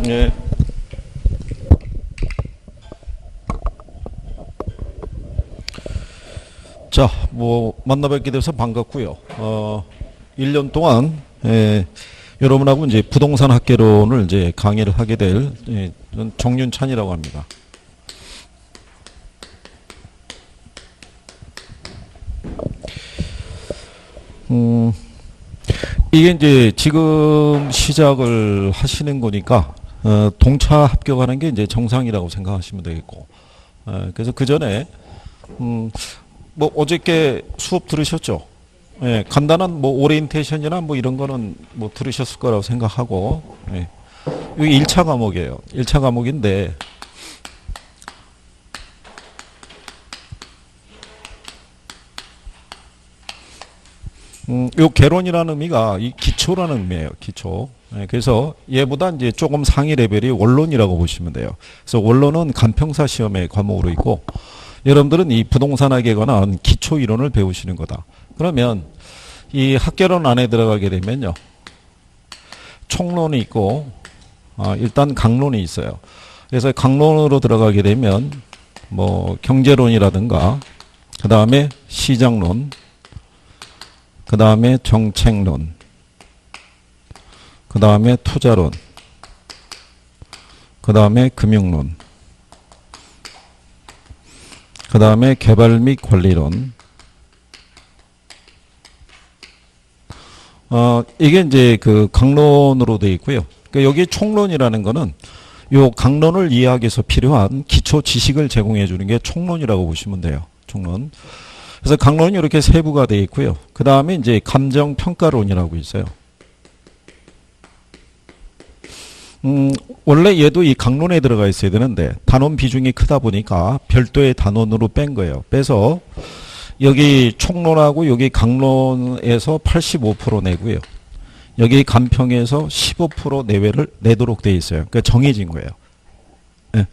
예. 자, 만나 뵙게 돼서 반갑고요. 1년 동안, 여러분하고 이제 부동산 학개론을 이제 강의를 하게 될, 저는 정윤찬이라고 합니다. 이게 이제 지금 시작을 하시는 거니까, 동차 합격하는 게 이제 정상이라고 생각하시면 되겠고, 그래서 그 전에, 어저께 수업 들으셨죠? 예, 간단한 오리엔테이션이나 이런 거는 들으셨을 거라고 생각하고, 예. 여기 1차 과목이에요. 1차 과목인데, 요 개론이라는 의미가 이 기초라는 의미예요. 기초. 예, 그래서 얘보다 이제 조금 상위 레벨이 원론이라고 보시면 돼요. 그래서 원론은 간평사 시험의 과목으로 있고, 여러분들은 이 부동산학에 관한 기초 이론을 배우시는 거다. 그러면 이 학개론 안에 들어가게 되면요, 총론이 있고, 일단 강론이 있어요. 그래서 강론으로 들어가게 되면 경제론이라든가, 그 다음에 시장론, 그 다음에 정책론, 그 다음에 투자론, 그 다음에 금융론, 그 다음에 개발 및 관리론. 이게 이제 그 강론으로 되어 있고요. 그러니까 여기 총론이라는 거는 요 강론을 이해하기 위해서 필요한 기초 지식을 제공해 주는 게 총론이라고 보시면 돼요. 총론. 그래서 강론이 이렇게 세부가 되어 있고요. 그 다음에 이제 감정평가론이라고 있어요. 원래 얘도 이 강론에 들어가 있어야 되는데 단원 비중이 크다 보니까 별도의 단원으로 뺀 거예요. 빼서 여기 총론하고 여기 강론에서 85% 내고요. 여기 간평에서 15% 내외를 내도록 되어 있어요. 그러니까 정해진 거예요. 네.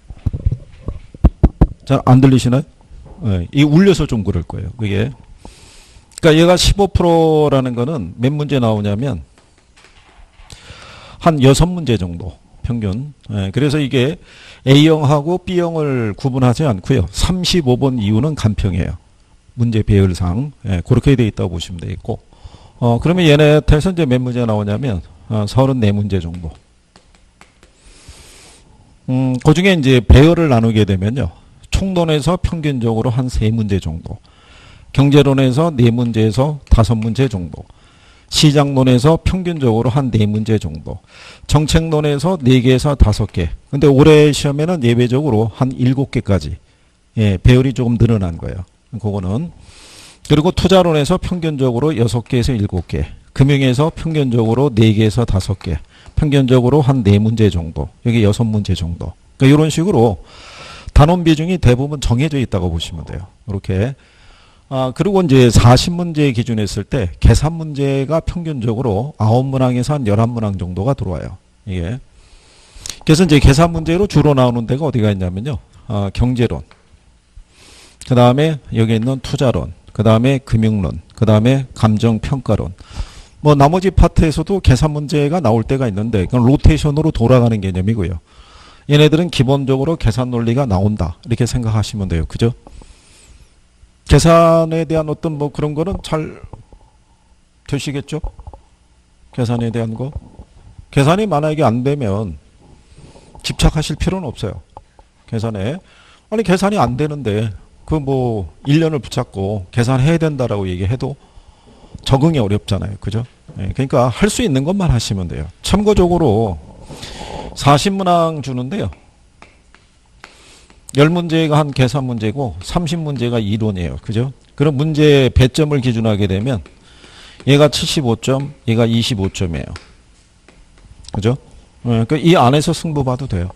잘 안 들리시나요? 네. 이 울려서 좀 그럴 거예요. 그게. 그러니까 얘가 15%라는 거는 몇 문제 나오냐면 한 6문제 정도 평균. 예, 그래서 이게 A형하고 B형을 구분하지 않고요. 35번 이후는 간평이에요. 문제 배열상. 예, 그렇게 되어 있다고 보시면 되겠고. 그러면 얘네한테서 이제 몇 문제 나오냐면 34문제 정도. 그 중에 이제 배열을 나누게 되면요. 총론에서 평균적으로 한 3문제 정도. 경제론에서 4문제에서 5문제 정도. 시장론에서 평균적으로 한 4문제 정도. 정책론에서 4개에서 5개. 근데 올해 시험에는 예외적으로 한 7개까지. 예, 배열이 조금 늘어난 거예요. 그거는. 그리고 투자론에서 평균적으로 6개에서 7개. 금융에서 평균적으로 4개에서 5개. 평균적으로 한 4문제 정도. 여기 6문제 정도. 그러니까 이런 식으로 단원 비중이 대부분 정해져 있다고 보시면 돼요. 이렇게. 그리고 이제 40문제 기준 했을 때 계산 문제가 평균적으로 9문항에서 한 11문항 정도가 들어와요. 이게. 그래서 이제 계산 문제로 주로 나오는 데가 어디가 있냐면요. 경제론. 그 다음에 여기 있는 투자론. 그 다음에 금융론. 그 다음에 감정평가론. 나머지 파트에서도 계산 문제가 나올 때가 있는데 그건 로테이션으로 돌아가는 개념이고요. 얘네들은 기본적으로 계산 논리가 나온다. 이렇게 생각하시면 돼요. 그죠? 계산에 대한 어떤 그런 거는 잘 되시겠죠? 계산에 대한 거. 계산이 만약에 안 되면 집착하실 필요는 없어요. 계산에. 아니, 계산이 안 되는데, 1년을 붙잡고 계산해야 된다라고 얘기해도 적응이 어렵잖아요. 그죠? 네, 그러니까 할 수 있는 것만 하시면 돼요. 참고적으로 40문항 주는데요. 10문제가 한 계산 문제고 30문제가 이론이에요. 그죠? 그럼 문제 배점을 기준하게 되면 얘가 75점, 얘가 25점이에요. 그죠? 그러니까 이 안에서 승부 봐도 돼요.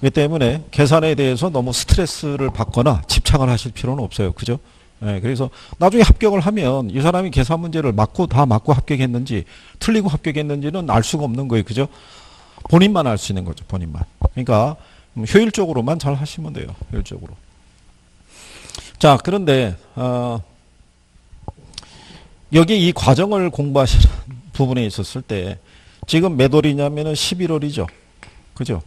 그렇기 때문에 계산에 대해서 너무 스트레스를 받거나 집착을 하실 필요는 없어요. 그죠? 그래서 나중에 합격을 하면 이 사람이 계산 문제를 다 맞고 합격했는지 틀리고 합격했는지는 알 수가 없는 거예요. 그죠? 본인만 알 수 있는 거죠. 본인만. 그러니까 효율적으로만 잘 하시면 돼요. 효율적으로. 자, 그런데 여기 이 과정을 공부하시는 부분에 있었을 때 지금 몇 월이냐면은 11월이죠. 그죠?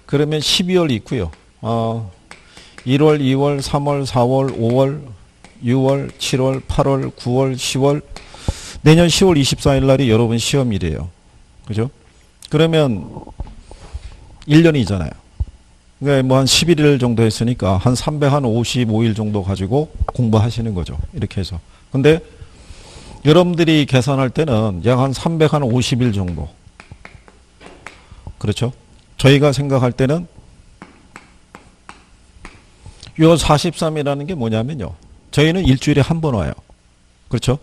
그러면 12월 있고요. 1월, 2월, 3월, 4월, 5월, 6월, 7월, 8월, 9월, 10월. 내년 10월 24일 날이 여러분 시험일이에요. 그죠? 그러면 1년이잖아요. 그러니까 뭐 한 11일 정도 했으니까 한 355일 정도 가지고 공부하시는 거죠. 이렇게 해서. 근데 여러분들이 계산할 때는 약 한 350일 정도. 그렇죠? 저희가 생각할 때는 요 43이라는 게 뭐냐면요. 저희는 일주일에 한 번 와요. 그렇죠?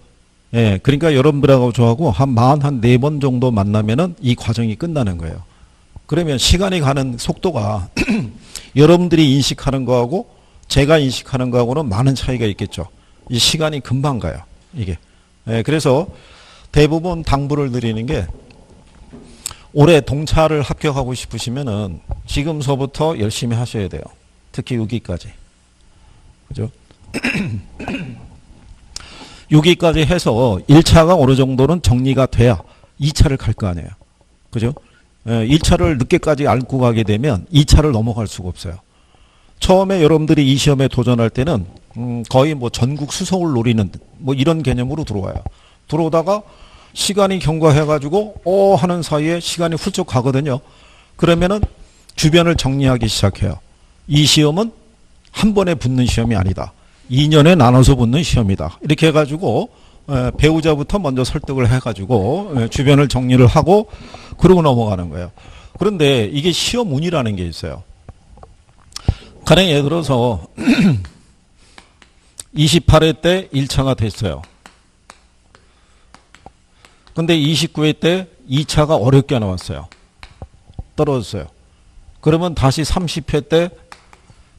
예. 그러니까 여러분들하고 저하고 한 4번 정도 만나면은 이 과정이 끝나는 거예요. 그러면 시간이 가는 속도가 여러분들이 인식하는 거하고 제가 인식하는 거하고는 많은 차이가 있겠죠. 이 시간이 금방 가요. 이게. 예, 그래서 대부분 당부를 드리는 게 올해 동차를 합격하고 싶으시면은 지금서부터 열심히 하셔야 돼요. 특히 6기까지. 그죠? 6기까지 해서 1차가 어느 정도는 정리가 돼야 2차를 갈 거 아니에요. 그죠? 1차를 늦게까지 앓고 가게 되면 2차를 넘어갈 수가 없어요. 처음에 여러분들이 이 시험에 도전할 때는 거의 뭐 전국 수석을 노리는 뭐 이런 개념으로 들어와요. 들어오다가 시간이 경과해가지고 하는 사이에 시간이 훌쩍 가거든요. 그러면은 주변을 정리하기 시작해요. 이 시험은 한 번에 붙는 시험이 아니다. 2년에 나눠서 붙는 시험이다. 이렇게 해가지고 배우자부터 먼저 설득을 해가지고 주변을 정리를 하고 그러고 넘어가는 거예요. 그런데 이게 시험운이라는 게 있어요. 가령 예를 들어서 28회 때 1차가 됐어요. 근데 29회 때 2차가 어렵게 나왔어요. 떨어졌어요. 그러면 다시 30회 때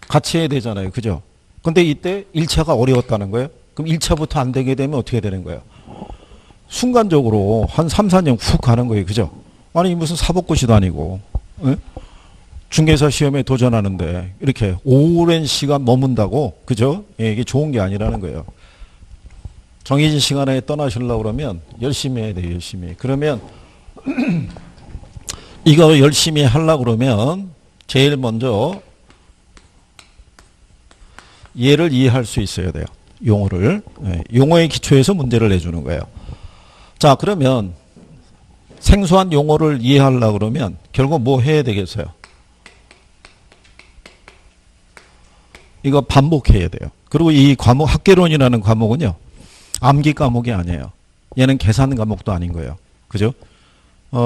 같이 해야 되잖아요. 그죠? 근데 이때 1차가 어려웠다는 거예요. 그럼 1차부터 안 되게 되면 어떻게 되는 거예요? 순간적으로 한 3, 4년 훅 가는 거예요. 그죠? 아니 무슨 사법고시도 아니고 에? 중개사 시험에 도전하는데 이렇게 오랜 시간 머문다고 그죠? 예, 이게 좋은 게 아니라는 거예요. 정해진 시간에 떠나시려고 그러면 열심히 해야 돼요. 열심히. 그러면 이거 열심히 하려고 그러면 제일 먼저 얘를 이해할 수 있어야 돼요. 용어를. 예, 용어의 기초에서 문제를 내주는 거예요. 자, 그러면 생소한 용어를 이해하려고 그러면 결국 뭐 해야 되겠어요? 이거 반복해야 돼요. 그리고 이 과목, 학계론이라는 과목은요, 암기 과목이 아니에요. 얘는 계산 과목도 아닌 거예요. 그죠?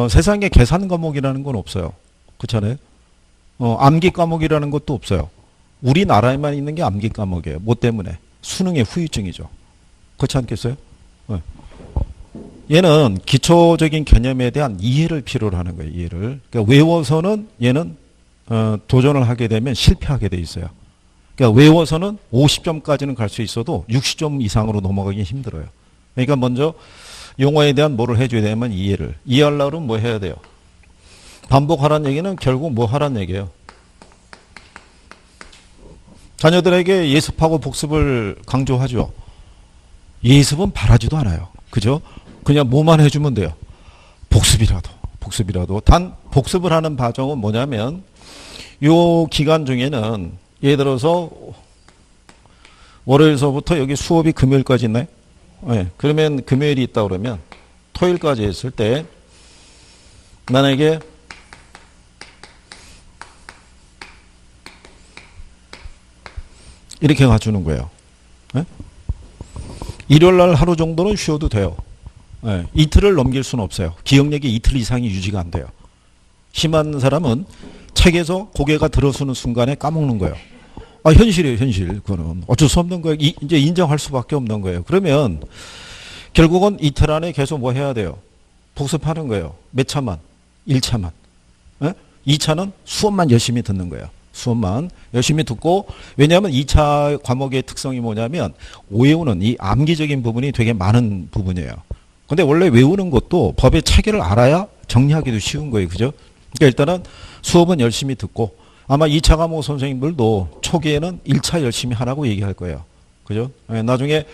세상에 계산 과목이라는 건 없어요. 그렇잖아요? 암기 과목이라는 것도 없어요. 우리나라에만 있는 게 암기 과목이에요. 뭐 때문에? 수능의 후유증이죠. 그렇지 않겠어요? 얘는 기초적인 개념에 대한 이해를 필요로 하는 거예요. 이해를. 그러니까 외워서는 얘는 도전을 하게 되면 실패하게 돼 있어요. 그러니까 외워서는 50점까지는 갈 수 있어도 60점 이상으로 넘어가기 힘들어요. 그러니까 먼저 용어에 대한 뭐를 해줘야 되면 이해를. 이해하려고 그러면 뭐 해야 돼요? 반복하라는 얘기는 결국 뭐 하라는 얘기예요? 자녀들에게 예습하고 복습을 강조하죠. 예습은 바라지도 않아요. 그죠? 그냥 뭐만 해주면 돼요. 복습이라도. 단 복습을 하는 과정은 뭐냐면 요 기간 중에는 예를 들어서 월요일서부터 여기 수업이 금요일까지 있나요? 네. 그러면 금요일이 있다 그러면 토요일까지 했을 때 만약에 이렇게 가주는 거예요. 네? 일요일날 하루 정도는 쉬어도 돼요. 네. 이틀을 넘길 수는 없어요. 기억력이 이틀 이상이 유지가 안 돼요. 심한 사람은 책에서 고개가 들어서는 순간에 까먹는 거예요. 현실이에요, 현실. 그거는 어쩔 수 없는 거예요. 이제 인정할 수밖에 없는 거예요. 그러면 결국은 이틀 안에 계속 뭐 해야 돼요? 복습하는 거예요. 몇 차만? 1차만. 예? 2차는 수업만 열심히 듣는 거예요. 수업만 열심히 듣고, 왜냐하면 2차 과목의 특성이 뭐냐면 외우는 이 암기적인 부분이 되게 많은 부분이에요. 근데 원래 외우는 것도 법의 체계를 알아야 정리하기도 쉬운 거예요. 그죠? 그러니까 일단은 수업은 열심히 듣고, 아마 2차 과목 선생님들도 초기에는 1차 열심히 하라고 얘기할 거예요. 그죠? 나중에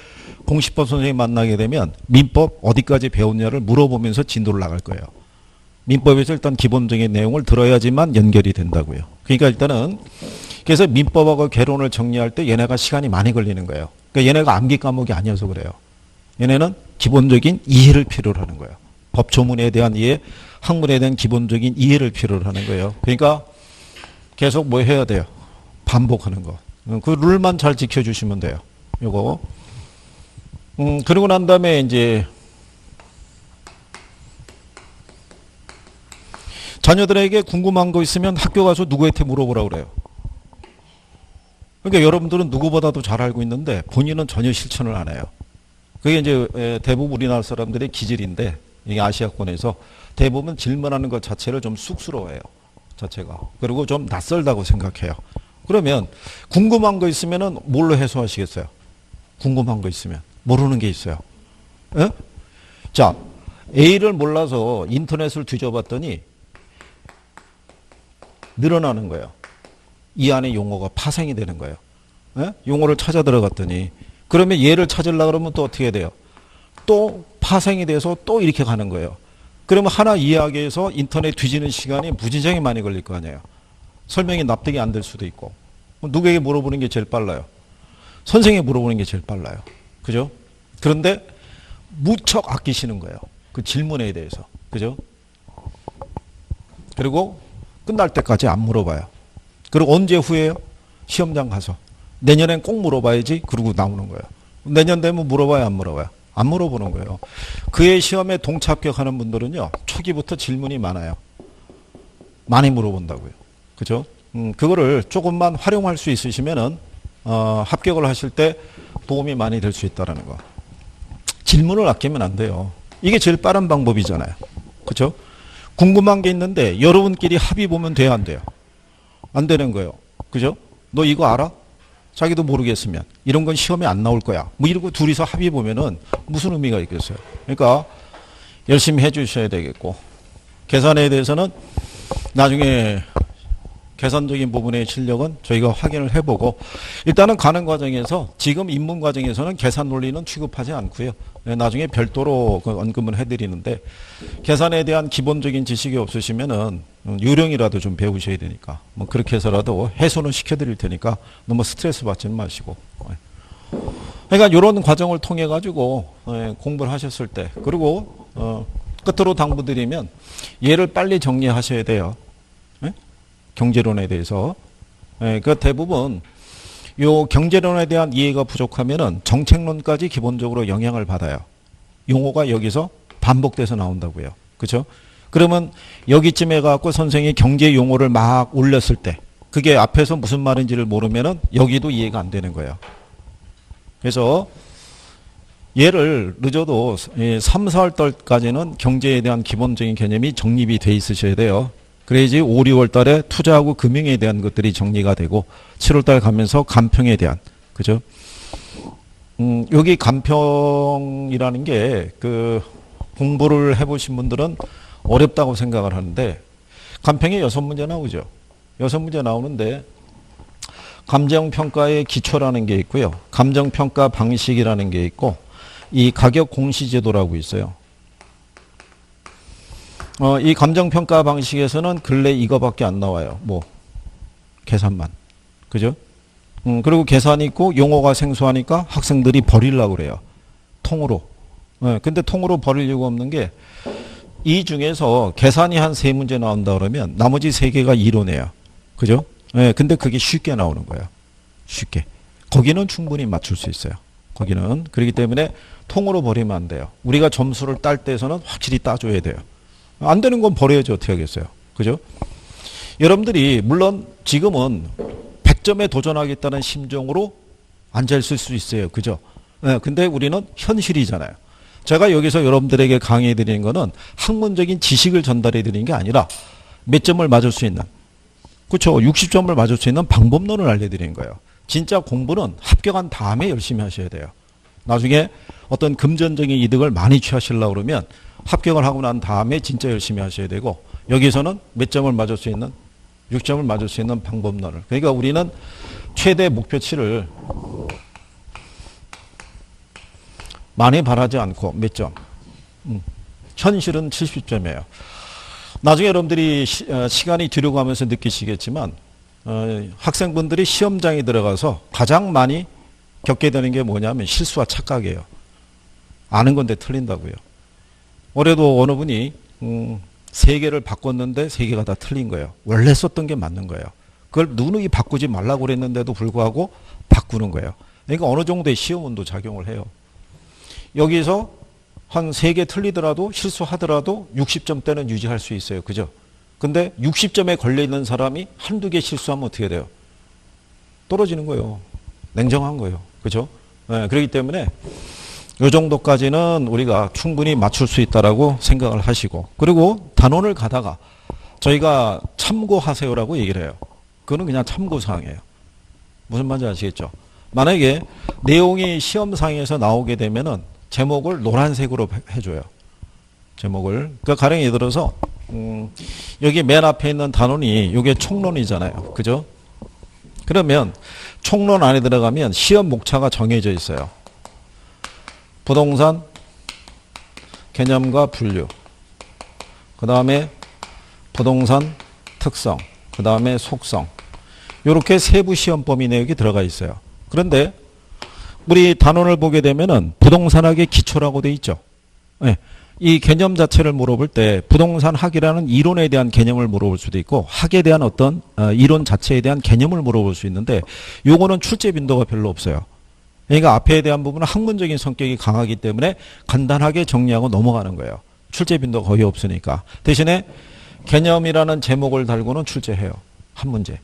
공시법 선생님 만나게 되면 민법 어디까지 배웠냐를 물어보면서 진도를 나갈 거예요. 민법에서 일단 기본적인 내용을 들어야지만 연결이 된다고요. 그러니까 일단은 그래서 민법하고 개론을 정리할 때 얘네가 시간이 많이 걸리는 거예요. 그러니까 얘네가 암기 과목이 아니어서 그래요. 얘네는 기본적인 이해를 필요로 하는 거예요. 법 조문에 대한 이해, 학문에 대한 기본적인 이해를 필요로 하는 거예요. 그러니까 계속 뭐 해야 돼요? 반복하는 거. 그 룰만 잘 지켜주시면 돼요. 요거. 그러고 난 다음에 이제 자녀들에게 궁금한 거 있으면 학교 가서 누구한테 물어보라고 그래요. 그러니까 여러분들은 누구보다도 잘 알고 있는데 본인은 전혀 실천을 안 해요. 그게 이제 대부분 우리나라 사람들의 기질인데 이게 아시아권에서 대부분 질문하는 것 자체를 좀 쑥스러워해요. 자체가. 그리고 좀 낯설다고 생각해요. 그러면 궁금한 거 있으면은 뭘로 해소하시겠어요? 궁금한 거 있으면. 모르는 게 있어요. 에? 자, A를 몰라서 인터넷을 뒤져봤더니 늘어나는 거예요. 이 안에 용어가 파생이 되는 거예요. 에? 용어를 찾아 들어갔더니 그러면 얘를 찾으려고 그러면 또 어떻게 돼요? 또 파생이 돼서 또 이렇게 가는 거예요. 그러면 하나 이해하기 위해서 인터넷 뒤지는 시간이 무지장이 많이 걸릴 거 아니에요. 설명이 납득이 안 될 수도 있고. 누구에게 물어보는 게 제일 빨라요? 선생에게 물어보는 게 제일 빨라요. 그죠? 그런데 무척 아끼시는 거예요. 그 질문에 대해서. 그죠? 그리고 끝날 때까지 안 물어봐요. 그리고 언제 후회해요? 시험장 가서. 내년엔 꼭 물어봐야지. 그러고 나오는 거예요. 내년 되면 물어봐요? 안 물어봐요? 안 물어보는 거예요. 그의 시험에 동차합격하는 분들은요. 초기부터 질문이 많아요. 많이 물어본다고요. 그죠? 그거를 조금만 활용할 수 있으시면은 합격을 하실 때 도움이 많이 될 수 있다는 거. 질문을 아끼면 안 돼요. 이게 제일 빠른 방법이잖아요. 그죠? 궁금한 게 있는데 여러분끼리 합의 보면 돼요, 안 돼요? 안 되는 거예요. 그죠? 너 이거 알아? 자기도 모르겠으면 이런 건 시험에 안 나올 거야. 뭐 이러고 둘이서 합의 보면은 무슨 의미가 있겠어요? 그러니까 열심히 해 주셔야 되겠고 계산에 대해서는 나중에 계산적인 부분의 실력은 저희가 확인을 해보고 일단은 가는 과정에서 지금 입문 과정에서는 계산 논리는 취급하지 않고요. 나중에 별도로 언급을 해드리는데 계산에 대한 기본적인 지식이 없으시면은 요령이라도 좀 배우셔야 되니까 뭐 그렇게 해서라도 해소는 시켜드릴 테니까 너무 스트레스 받지는 마시고. 그러니까 이런 과정을 통해 가지고 공부를 하셨을 때 그리고 끝으로 당부드리면 얘를 빨리 정리하셔야 돼요. 경제론에 대해서. 그 대부분 요 경제론에 대한 이해가 부족하면은 정책론까지 기본적으로 영향을 받아요. 용어가 여기서 반복돼서 나온다고요. 그렇죠? 그러면 여기쯤에 갖고 선생이 경제 용어를 막 올렸을 때 그게 앞에서 무슨 말인지를 모르면은 여기도 이해가 안 되는 거예요. 그래서 얘를 늦어도 3, 4월달까지는 경제에 대한 기본적인 개념이 정립이 돼 있으셔야 돼요. 그래야지 5, 6월 달에 투자하고 금융에 대한 것들이 정리가 되고 7월 달 가면서 간평에 대한 그죠? 여기 간평이라는 게 그 공부를 해보신 분들은 어렵다고 생각을 하는데 간평에 6문제 나오죠. 6문제 나오는데 감정평가의 기초라는 게 있고요. 감정평가 방식이라는 게 있고 이 가격 공시제도라고 있어요. 이 감정평가 방식에서는 근래 이거밖에 안 나와요. 뭐 계산만. 그죠? 그리고 계산이 있고 용어가 생소하니까 학생들이 버리려고 그래요. 통으로. 근데 통으로 버릴 이유가 없는 게 이 중에서 계산이 한 3문제 나온다 그러면 나머지 3개가 이론이에요. 그죠? 근데 그게 쉽게 나오는 거예요. 쉽게. 거기는 충분히 맞출 수 있어요. 거기는. 그렇기 때문에 통으로 버리면 안 돼요. 우리가 점수를 딸 때에서는 확실히 따줘야 돼요. 안 되는 건 버려야지 어떻게 하겠어요. 그죠? 여러분들이 물론 지금은 100점에 도전하겠다는 심정으로 앉아있을 수 있어요. 그죠? 근데 우리는 현실이잖아요. 제가 여기서 여러분들에게 강의해 드리는 거는 학문적인 지식을 전달해 드리는 게 아니라 몇 점을 맞을 수 있는 그렇죠. 60점을 맞을 수 있는 방법론을 알려드리는 거예요. 진짜 공부는 합격한 다음에 열심히 하셔야 돼요. 나중에 어떤 금전적인 이득을 많이 취하시려고 그러면 합격을 하고 난 다음에 진짜 열심히 하셔야 되고 여기서는 몇 점을 맞을 수 있는 6점을 맞을 수 있는 방법론을 그러니까 우리는 최대 목표치를 많이 바라지 않고 몇 점? 현실은 70점이에요. 나중에 여러분들이 시간이 뒤로 가면서 느끼시겠지만 학생분들이 시험장에 들어가서 가장 많이 겪게 되는 게 뭐냐면 실수와 착각이에요. 아는 건데 틀린다고요. 올해도 어느 분이 3개를 바꿨는데 3개가 다 틀린 거예요. 원래 썼던 게 맞는 거예요. 그걸 누누이 바꾸지 말라고 그랬는데도 불구하고 바꾸는 거예요. 그러니까 어느 정도의 시험운도 작용을 해요. 여기서 한 3개 틀리더라도 실수하더라도 60점대는 유지할 수 있어요. 그죠? 근데 60점에 걸려있는 사람이 한두 개 실수하면 어떻게 돼요? 떨어지는 거예요. 냉정한 거예요. 그죠? 네, 그렇기 때문에 이 정도까지는 우리가 충분히 맞출 수 있다라고 생각을 하시고, 그리고 단원을 가다가 저희가 참고하세요라고 얘기를 해요. 그거는 그냥 참고사항이에요. 무슨 말인지 아시겠죠? 만약에 내용이 시험상에서 나오게 되면은 제목을 노란색으로 해줘요. 제목을. 그러니까 가령 예를 들어서 여기 맨 앞에 있는 단원이 이게 총론이잖아요. 그죠? 그러면 총론 안에 들어가면 시험 목차가 정해져 있어요. 부동산 개념과 분류, 그 다음에 부동산 특성, 그 다음에 속성, 이렇게 세부 시험 범위 내역이 들어가 있어요. 그런데 우리 단원을 보게 되면은 부동산학의 기초라고 돼 있죠. 네. 이 개념 자체를 물어볼 때 부동산 학이라는 이론에 대한 개념을 물어볼 수도 있고 학에 대한 어떤 이론 자체에 대한 개념을 물어볼 수 있는데 요거는 출제 빈도가 별로 없어요. 그러니까 앞에 대한 부분은 학문적인 성격이 강하기 때문에 간단하게 정리하고 넘어가는 거예요. 출제 빈도가 거의 없으니까. 대신에 개념이라는 제목을 달고는 출제해요. 한 문제.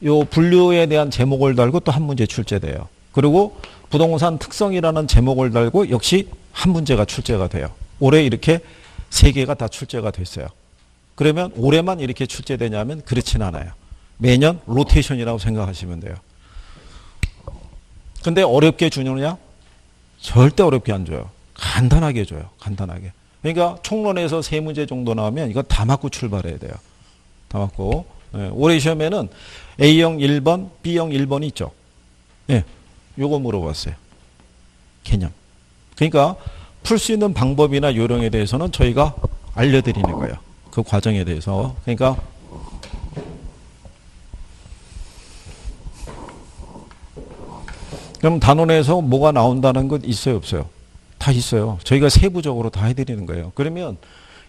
요 분류에 대한 제목을 달고 또 한 문제 출제돼요. 그리고 부동산 특성이라는 제목을 달고 역시 한 문제가 출제가 돼요. 올해 이렇게 3개가 다 출제가 됐어요. 그러면 올해만 이렇게 출제되냐면 그렇진 않아요. 매년 로테이션이라고 생각하시면 돼요. 근데 어렵게 주느냐? 절대 어렵게 안 줘요. 간단하게 줘요. 간단하게. 그러니까 총론에서 3문제 정도 나오면 이거 다 맞고 출발해야 돼요. 다 맞고. 예, 올해 시험에는 A형 1번, B형 1번이 있죠. 예, 요거 물어봤어요. 개념. 그러니까 풀 수 있는 방법이나 요령에 대해서는 저희가 알려드리는 거예요. 그 과정에 대해서. 그러니까 그럼 단원에서 뭐가 나온다는 것 있어요, 없어요? 다 있어요. 저희가 세부적으로 다 해드리는 거예요. 그러면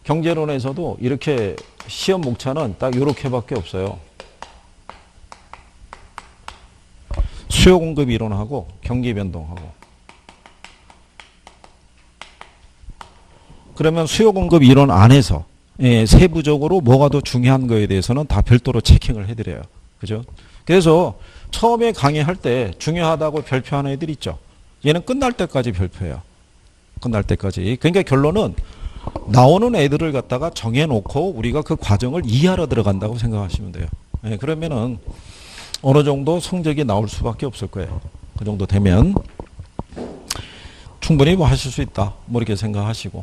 경제론에서도 이렇게 시험 목차는 딱 이렇게밖에 없어요. 수요 공급 이론하고 경기 변동하고. 그러면 수요 공급 이론 안에서 세부적으로 뭐가 더 중요한 거에 대해서는 다 별도로 체킹을 해드려요. 그죠? 그래서 처음에 강의할 때 중요하다고 발표하는 애들 있죠. 얘는 끝날 때까지 발표해요. 끝날 때까지. 그러니까 결론은 나오는 애들을 갖다가 정해놓고 우리가 그 과정을 이해하러 들어간다고 생각하시면 돼요. 네, 그러면은 어느 정도 성적이 나올 수밖에 없을 거예요. 그 정도 되면 충분히 뭐 하실 수 있다. 뭐 이렇게 생각하시고.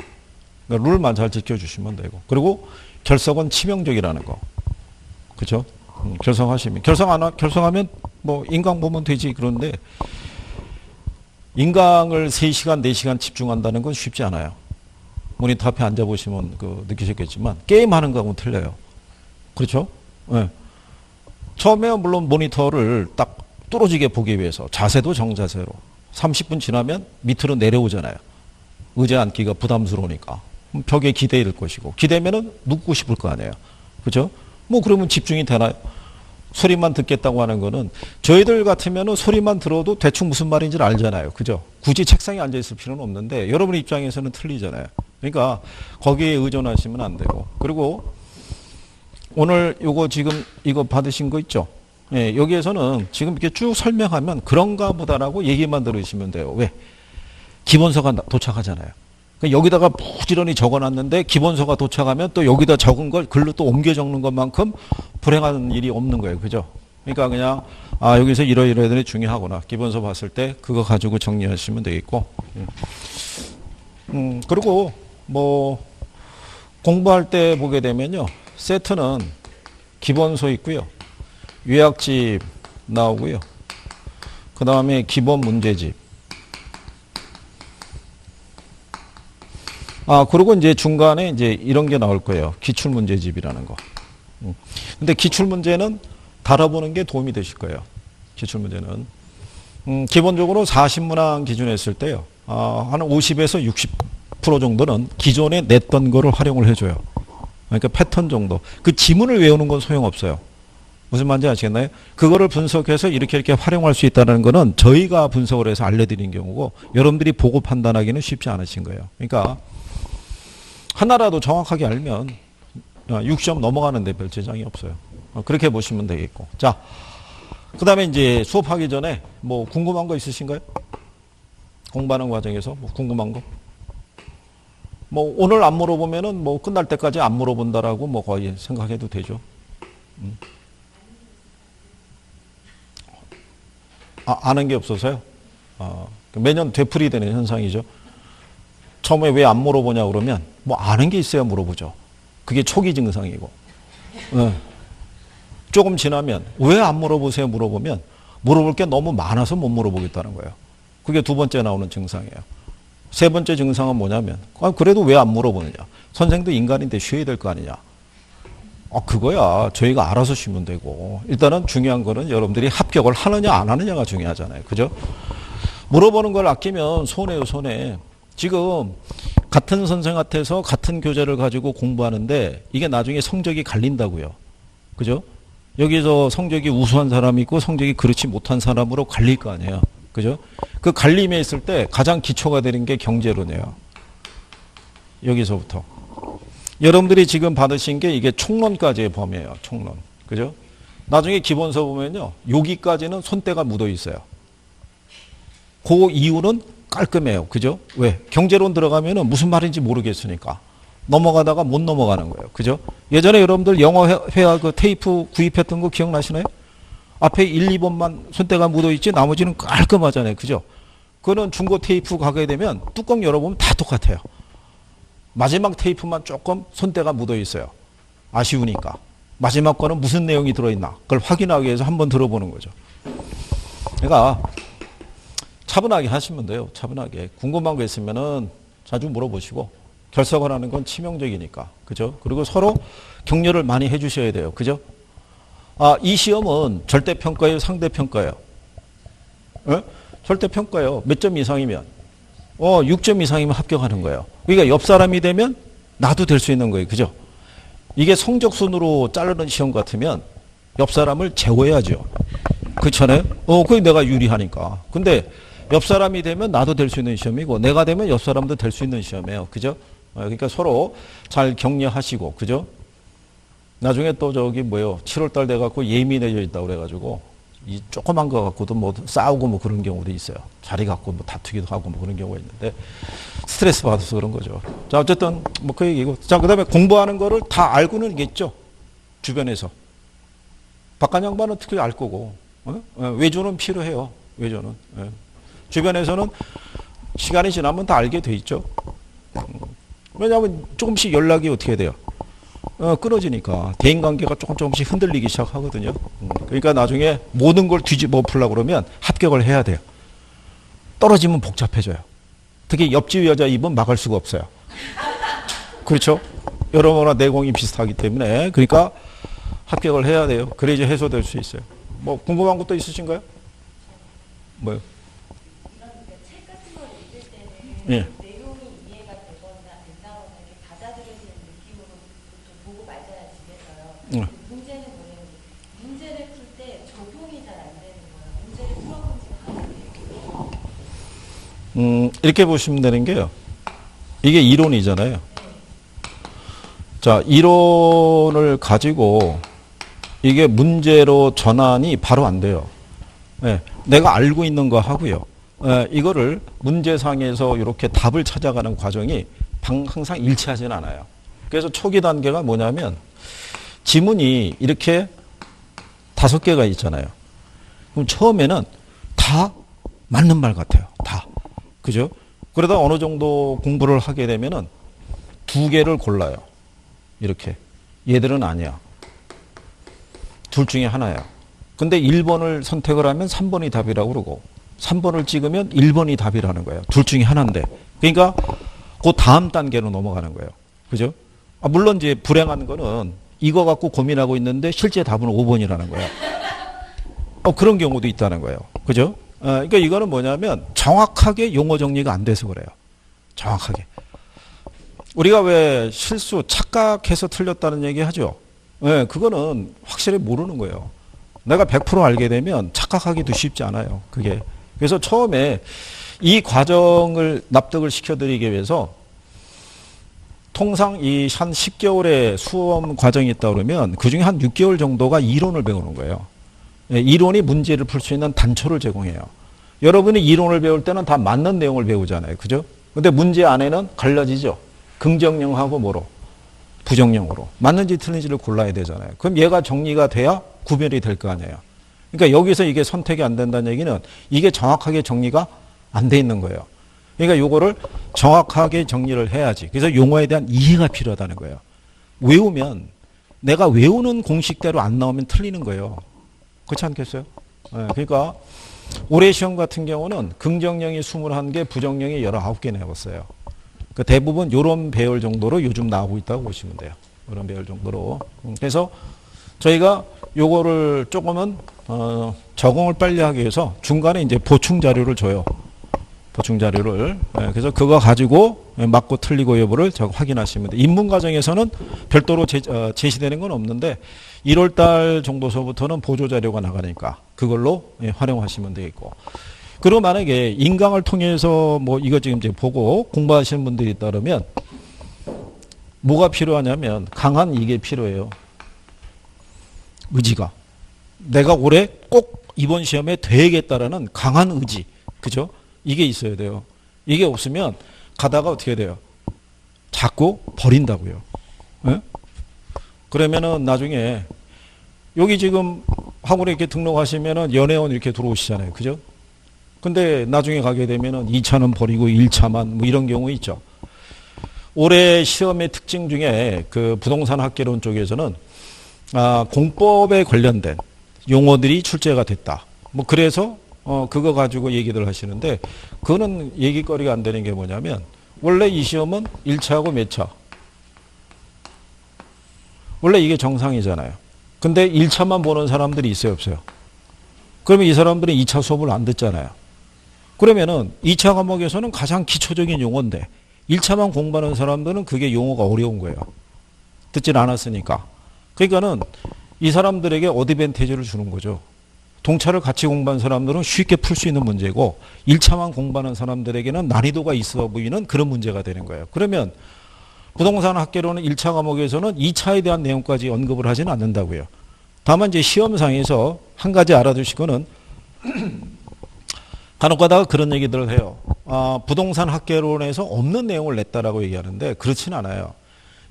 그러니까 룰만 잘 지켜주시면 되고. 그리고 결석은 치명적이라는 거. 그죠? 결성하시면. 결성하면 뭐 인강 보면 되지. 그런데 인강을 3시간, 4시간 집중한다는 건 쉽지 않아요. 모니터 앞에 앉아보시면 느끼셨겠지만 게임하는 거하고는 틀려요. 그렇죠? 네. 처음에 물론 모니터를 딱 뚫어지게 보기 위해서 자세도 정자세로 30분 지나면 밑으로 내려오잖아요. 의자에 앉기가 부담스러우니까. 벽에 기대일 것이고 기대면은 눕고 싶을 거 아니에요. 그죠? 뭐 그러면 집중이 되나요? 소리만 듣겠다고 하는 거는 저희들 같으면은 소리만 들어도 대충 무슨 말인지 알잖아요. 그죠? 굳이 책상에 앉아 있을 필요는 없는데 여러분 입장에서는 틀리잖아요. 그러니까 거기에 의존하시면 안 되고. 그리고 오늘 요거 지금 이거 받으신 거 있죠? 예, 여기에서는 지금 이렇게 쭉 설명하면 그런가 보다라고 얘기만 들으시면 돼요. 왜? 기본서가 도착하잖아요. 여기다가 부지런히 적어놨는데 기본서가 도착하면 또 여기다 적은 걸 글로 또 옮겨 적는 것만큼 불행한 일이 없는 거예요. 그죠? 그러니까 그냥 여기서 이러이러들이 중요하구나. 기본서 봤을 때 그거 가지고 정리하시면 되겠고. 그리고 뭐 공부할 때 보게 되면요. 세트는 기본서 있고요. 요약집 나오고요. 그 다음에 기본 문제집. 그리고 이제 중간에 이제 이런 게 나올 거예요. 기출문제집이라는 거. 근데 기출문제는 다뤄보는 게 도움이 되실 거예요. 기출문제는. 기본적으로 40문항 기준에 했을 때요. 한 50에서 60% 정도는 기존에 냈던 거를 활용을 해줘요. 그러니까 패턴 정도. 그 지문을 외우는 건 소용없어요. 무슨 말인지 아시겠나요? 그거를 분석해서 이렇게 활용할 수 있다는 거는 저희가 분석을 해서 알려드린 경우고 여러분들이 보고 판단하기는 쉽지 않으신 거예요. 그러니까 하나라도 정확하게 알면 6시험 넘어가는데 별 지장이 없어요. 그렇게 보시면 되겠고. 자, 그 다음에 이제 수업하기 전에 뭐 궁금한 거 있으신가요? 공부하는 과정에서 뭐 궁금한 거? 뭐 오늘 안 물어보면은 뭐 끝날 때까지 안 물어본다라고 뭐 거의 생각해도 되죠. 아는 게 없어서요? 매년 되풀이되는 현상이죠. 처음에 왜 안 물어보냐 그러면 뭐 아는 게 있어야 물어보죠. 그게 초기 증상이고. 조금 지나면 왜 안 물어보세요 물어보면 물어볼 게 너무 많아서 못 물어보겠다는 거예요. 그게 두 번째 나오는 증상이에요. 세 번째 증상은 뭐냐면 그래도 왜 안 물어보느냐. 선생도 인간인데 쉬어야 될 거 아니냐. 그거야 저희가 알아서 쉬면 되고 일단은 중요한 거는 여러분들이 합격을 하느냐 안 하느냐가 중요하잖아요. 그죠? 물어보는 걸 아끼면 손해요 손해. 지금 같은 선생한테서 같은 교재를 가지고 공부하는데 이게 나중에 성적이 갈린다고요. 그죠? 여기서 성적이 우수한 사람이 있고 성적이 그렇지 못한 사람으로 갈릴 거 아니에요. 그죠? 그 갈림에 있을 때 가장 기초가 되는 게 경제론이에요. 여기서부터. 여러분들이 지금 받으신 게 이게 총론까지의 범위예요. 총론. 그죠? 나중에 기본서 보면요. 여기까지는 손때가 묻어 있어요. 그 이유는 깔끔해요. 그죠? 왜? 경제론 들어가면은 무슨 말인지 모르겠으니까. 넘어가다가 못 넘어가는 거예요. 그죠? 예전에 여러분들 영어 회화 그 테이프 구입했던 거 기억나시나요? 앞에 1, 2번만 손때가 묻어 있지 나머지는 깔끔하잖아요. 그죠? 그거는 중고 테이프 가게 되면 뚜껑 열어보면 다 똑같아요. 마지막 테이프만 조금 손때가 묻어 있어요. 아쉬우니까. 마지막 거는 무슨 내용이 들어있나 그걸 확인하기 위해서 한번 들어보는 거죠. 그러니까 차분하게 하시면 돼요. 차분하게. 궁금한 거 있으면은 자주 물어보시고 결석을 하는 건 치명적이니까. 그죠? 그리고 서로 격려를 많이 해주셔야 돼요. 그죠? 이 시험은 절대평가예요? 상대평가예요? 예? 절대평가예요. 몇 점 이상이면? 6점 이상이면 합격하는 거예요. 그러니까 옆 사람이 되면 나도 될 수 있는 거예요. 그죠? 이게 성적순으로 자르는 시험 같으면 옆 사람을 제거해야죠. 그렇잖아요? 그게 내가 유리하니까. 근데 옆 사람이 되면 나도 될 수 있는 시험이고 내가 되면 옆 사람도 될 수 있는 시험이에요. 그죠? 그러니까 서로 잘 격려하시고, 그죠? 나중에 또 7월달 돼갖고 예민해져 있다고 그래가지고 이 조그만 거 갖고도 뭐 싸우고 뭐 그런 경우도 있어요. 자리 갖고 뭐 다투기도 하고 뭐 그런 경우가 있는데 스트레스 받아서 그런 거죠. 자, 어쨌든 뭐 그 얘기고. 자, 그 다음에 공부하는 거를 다 알고는 있겠죠. 주변에서. 박관 양반은 특히 알 거고. 외조는 필요해요. 외조는. 주변에서는 시간이 지나면 다 알게 돼 있죠. 왜냐하면 조금씩 연락이 어떻게 돼요? 끊어지니까 대인관계가 조금씩 흔들리기 시작하거든요. 그러니까 나중에 모든 걸 뒤집어 엎으려고 그러면 합격을 해야 돼요. 떨어지면 복잡해져요. 특히 옆집 여자 입은 막을 수가 없어요. 그렇죠? 여러모로 내공이 비슷하기 때문에 그러니까 합격을 해야 돼요. 그래야지 해소될 수 있어요. 뭐 궁금한 것도 있으신가요? 뭐요? 책 같은 걸 읽을 때는 예. 내용이 이해가 되거나 된다거나 이렇게 받아들여지는 느낌으로 보통 보고 말잖아요, 집에서요. 문제는 뭐냐면 문제를 풀 때 적용이 잘 안 되는 거예요. 문제를 풀어본 지가 안 돼요. 이렇게 보시면 되는 게요. 이게 이론이잖아요. 자, 이론을 가지고 이게 문제로 전환이 바로 안 돼요. 내가 알고 있는 거 하고요. 이거를 문제상에서 이렇게 답을 찾아가는 과정이 항상 일치하지는 않아요. 그래서 초기 단계가 뭐냐면 지문이 이렇게 5개가 있잖아요. 그럼 처음에는 다 맞는 말 같아요. 다. 그죠? 그러다 어느 정도 공부를 하게 되면은 2개를 골라요. 이렇게. 얘들은 아니야. 둘 중에 하나야. 근데 1번을 선택을 하면 3번이 답이라고 그러고 3번을 찍으면 1번이 답이라는 거예요. 둘 중에 하나인데. 그러니까 그 다음 단계로 넘어가는 거예요. 그죠? 물론 이제 불행한 거는 이거 갖고 고민하고 있는데 실제 답은 5번이라는 거예요. 그런 경우도 있다는 거예요. 그죠? 그러니까 이거는 뭐냐면 정확하게 용어 정리가 안 돼서 그래요. 정확하게. 우리가 왜 실수, 착각해서 틀렸다는 얘기 하죠? 네, 그거는 확실히 모르는 거예요. 내가 100% 알게 되면 착각하기도 쉽지 않아요. 그게. 그래서 처음에 이 과정을 납득을 시켜드리기 위해서 통상 이 한 10개월의 수험 과정이 있다 그러면 그중에 한 6개월 정도가 이론을 배우는 거예요. 이론이 문제를 풀 수 있는 단초를 제공해요. 여러분이 이론을 배울 때는 다 맞는 내용을 배우잖아요. 그죠? 근데 문제 안에는 갈라지죠. 긍정형하고 뭐로? 부정형으로. 맞는지 틀린지를 골라야 되잖아요. 그럼 얘가 정리가 돼야 구별이 될 거 아니에요. 그러니까 여기서 이게 선택이 안 된다는 얘기는 이게 정확하게 정리가 안 돼 있는 거예요. 그러니까 요거를 정확하게 정리를 해야지. 그래서 용어에 대한 이해가 필요하다는 거예요. 외우면 내가 외우는 공식대로 안 나오면 틀리는 거예요. 그렇지 않겠어요? 네, 그러니까 올해 시험 같은 경우는 긍정형이 21개, 부정형이 19개 내봤어요. 그 대부분 요런 배열 정도로 요즘 나오고 있다고 보시면 돼요. 요런 배열 정도로. 그래서 저희가 요거를 조금은 적응을 빨리 하기 위해서 중간에 이제 보충 자료를 줘요. 보충 자료를. 그래서 그거 가지고 맞고 틀리고 여부를 확인하시면 돼요. 입문 과정에서는 별도로 제시되는 건 없는데 1월 달 정도서부터는 보조 자료가 나가니까 그걸로 활용하시면 되겠고. 그리고 만약에 인강을 통해서 뭐 이거 지금 이제 보고 공부하시는 분들이 있다 그러면 뭐가 필요하냐면 강한 이게 필요해요. 의지가. 내가 올해 꼭 이번 시험에 돼야겠다라는 강한 의지. 그죠? 이게 있어야 돼요. 이게 없으면 가다가 어떻게 돼요? 자꾸 버린다고요. 네? 그러면은 나중에 여기 지금 학원에 이렇게 등록하시면은 연회원 이렇게 들어오시잖아요. 그죠? 근데 나중에 가게 되면은 2차는 버리고 1차만 뭐 이런 경우 있죠. 올해 시험의 특징 중에 그 부동산 학개론 쪽에서는 공법에 관련된 용어들이 출제가 됐다. 뭐 그래서 그거 가지고 얘기들 하시는데 그거는 얘기거리가 안 되는 게 뭐냐면 원래 이 시험은 1차하고 몇 차? 원래 이게 정상이잖아요. 근데 1차만 보는 사람들이 있어요, 없어요? 그러면 이 사람들은 2차 수업을 안 듣잖아요. 그러면은 2차 과목에서는 가장 기초적인 용어인데 1차만 공부하는 사람들은 그게 용어가 어려운 거예요. 듣질 않았으니까. 그러니까는 이 사람들에게 어드밴티지를 주는 거죠. 동차를 같이 공부한 사람들은 쉽게 풀 수 있는 문제고 1차만 공부하는 사람들에게는 난이도가 있어 보이는 그런 문제가 되는 거예요. 그러면 부동산 학개론은 1차 과목에서는 2차에 대한 내용까지 언급을 하지는 않는다고요. 다만 이제 시험상에서 한 가지 알아두실 거는 간혹 가다가 그런 얘기들을 해요. 부동산 학개론에서 없는 내용을 냈다라고 얘기하는데 그렇진 않아요.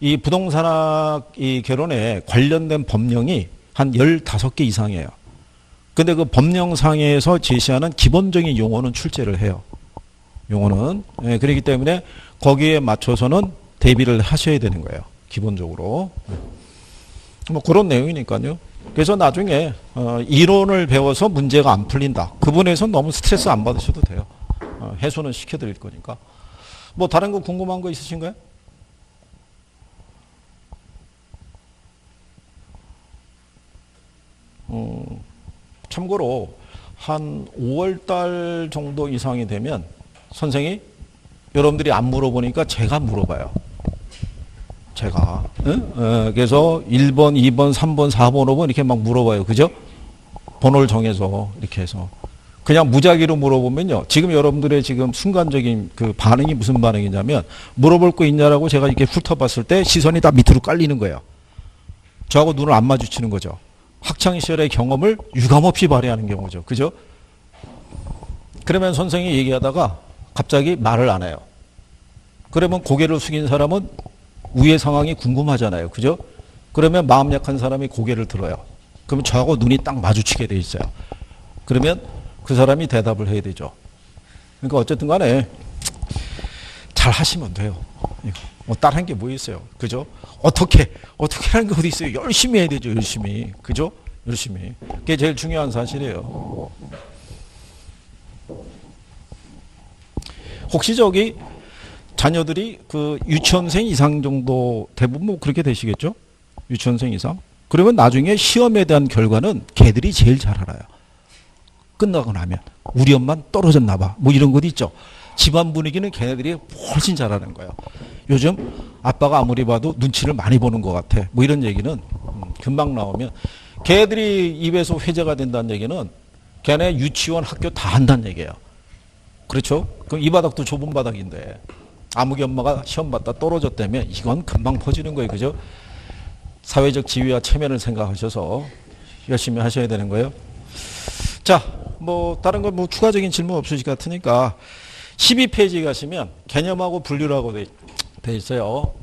이 부동산학 이 개론에 관련된 법령이 한 15개 이상이에요. 근데 그 법령상에서 제시하는 기본적인 용어는 출제를 해요. 용어는. 예, 그렇기 때문에 거기에 맞춰서는 대비를 하셔야 되는 거예요. 기본적으로. 뭐 그런 내용이니까요. 그래서 나중에 이론을 배워서 문제가 안 풀린다. 그 부분에서 너무 스트레스 안 받으셔도 돼요. 해소는 시켜드릴 거니까. 뭐 다른 거 궁금한 거 있으신가요? 참고로 한 5월 달 정도 이상이 되면 선생이 여러분들이 안 물어보니까 제가 물어봐요. 제가. 그래서 1번, 2번, 3번, 4번, 5번 이렇게 막 물어봐요. 그죠? 번호를 정해서 이렇게 해서. 그냥 무작위로 물어보면요. 지금 여러분들의 지금 순간적인 그 반응이 무슨 반응이냐면 물어볼 거 있냐라고 제가 이렇게 훑어봤을 때 시선이 다 밑으로 깔리는 거예요. 저하고 눈을 안 마주치는 거죠. 학창시절의 경험을 유감없이 발휘하는 경우죠. 그죠? 그러면 선생이 얘기하다가 갑자기 말을 안 해요. 그러면 고개를 숙인 사람은 위의 상황이 궁금하잖아요. 그죠? 그러면 마음 약한 사람이 고개를 들어요. 그러면 저하고 눈이 딱 마주치게 돼 있어요. 그러면 그 사람이 대답을 해야 되죠. 그러니까 어쨌든 간에 잘 하시면 돼요. 뭐 다른 게 뭐 있어요. 그죠? 어떻게 하는 게 어디 있어요. 열심히 해야 되죠. 열심히. 그죠? 열심히. 그게 제일 중요한 사실이에요. 혹시 저기 자녀들이 그 유치원생 이상 정도 대부분 뭐 그렇게 되시겠죠? 유치원생 이상. 그러면 나중에 시험에 대한 결과는 걔들이 제일 잘 알아요. 끝나고 나면 우리 엄마는 떨어졌나 봐. 뭐 이런 것도 있죠. 집안 분위기는 걔네들이 훨씬 잘하는 거예요. 요즘 아빠가 아무리 봐도 눈치를 많이 보는 것 같아. 뭐 이런 얘기는 금방 나오면 걔들이 입에서 회자가 된다는 얘기는 걔네 유치원 학교 다 한다는 얘기예요. 그렇죠? 그럼 이 바닥도 좁은 바닥인데 아무개 엄마가 시험 봤다 떨어졌다면 이건 금방 퍼지는 거예요. 그죠? 사회적 지위와 체면을 생각하셔서 열심히 하셔야 되는 거예요. 자, 뭐 다른 거 뭐 추가적인 질문 없으실 것 같으니까 12페이지 가시면 개념하고 분류라고 돼 있어요.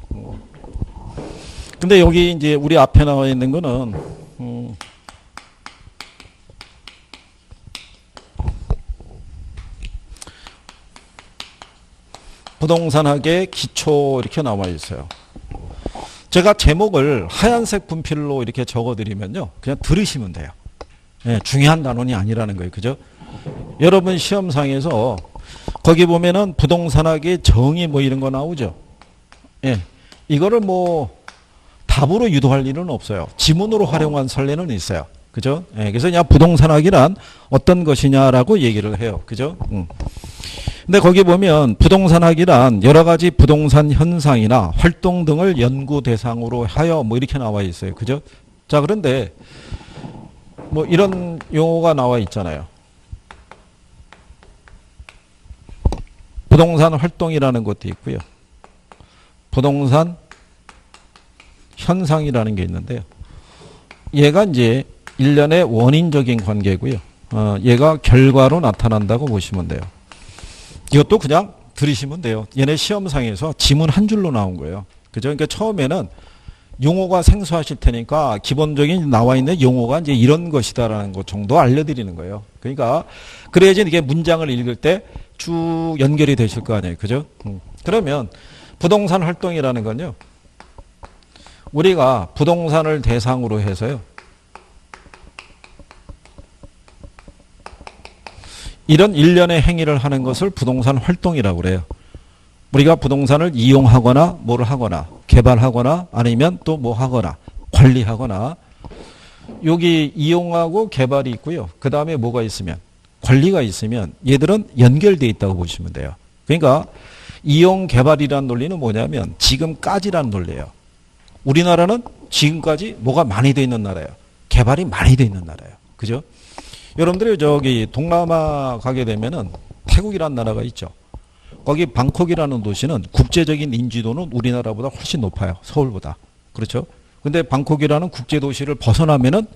근데 여기 이제 우리 앞에 나와 있는 거는 부동산학의 기초 이렇게 나와 있어요. 제가 제목을 하얀색 분필로 이렇게 적어드리면요. 그냥 들으시면 돼요. 예, 중요한 단원이 아니라는 거예요. 그죠? 여러분 시험상에서 거기 보면은 부동산학의 정의 뭐 이런 거 나오죠. 예, 이거를 뭐 답으로 유도할 일은 없어요. 지문으로 활용한 선례는 있어요. 그죠? 예, 그래서 그냥 부동산학이란 어떤 것이냐라고 얘기를 해요. 그죠? 근데 거기 보면 부동산학이란 여러 가지 부동산 현상이나 활동 등을 연구 대상으로 하여 뭐 이렇게 나와 있어요. 그죠? 자, 그런데 뭐 이런 용어가 나와 있잖아요. 부동산 활동이라는 것도 있고요. 부동산 현상이라는 게 있는데요. 얘가 이제 일련의 원인적인 관계고요. 얘가 결과로 나타난다고 보시면 돼요. 이것도 그냥 들으시면 돼요. 얘네 시험상에서 지문 한 줄로 나온 거예요. 그죠? 그러니까 처음에는 용어가 생소하실 테니까 기본적인 나와 있는 용어가 이제 이런 것이다라는 것 정도 알려드리는 거예요. 그러니까 그래야지 이게 문장을 읽을 때 쭉 연결이 되실 거 아니에요. 그죠? 그러면 부동산 활동이라는 건요. 우리가 부동산을 대상으로 해서요. 이런 일련의 행위를 하는 것을 부동산 활동이라고 그래요. 우리가 부동산을 이용하거나 뭐를 하거나 개발하거나 아니면 또 뭐 하거나 관리하거나 여기 이용하고 개발이 있고요. 그 다음에 뭐가 있으면 관리가 있으면 얘들은 연결되어 있다고 보시면 돼요. 그러니까 이용 개발이라는 논리는 뭐냐면 지금까지라는 논리예요. 우리나라는 지금까지 뭐가 많이 돼 있는 나라예요. 개발이 많이 돼 있는 나라예요. 그죠? 여러분들이 저기 동남아 가게 되면은 태국이라는 나라가 있죠. 거기 방콕이라는 도시는 국제적인 인지도는 우리나라보다 훨씬 높아요. 서울보다. 그렇죠? 근데 방콕이라는 국제도시를 벗어나면은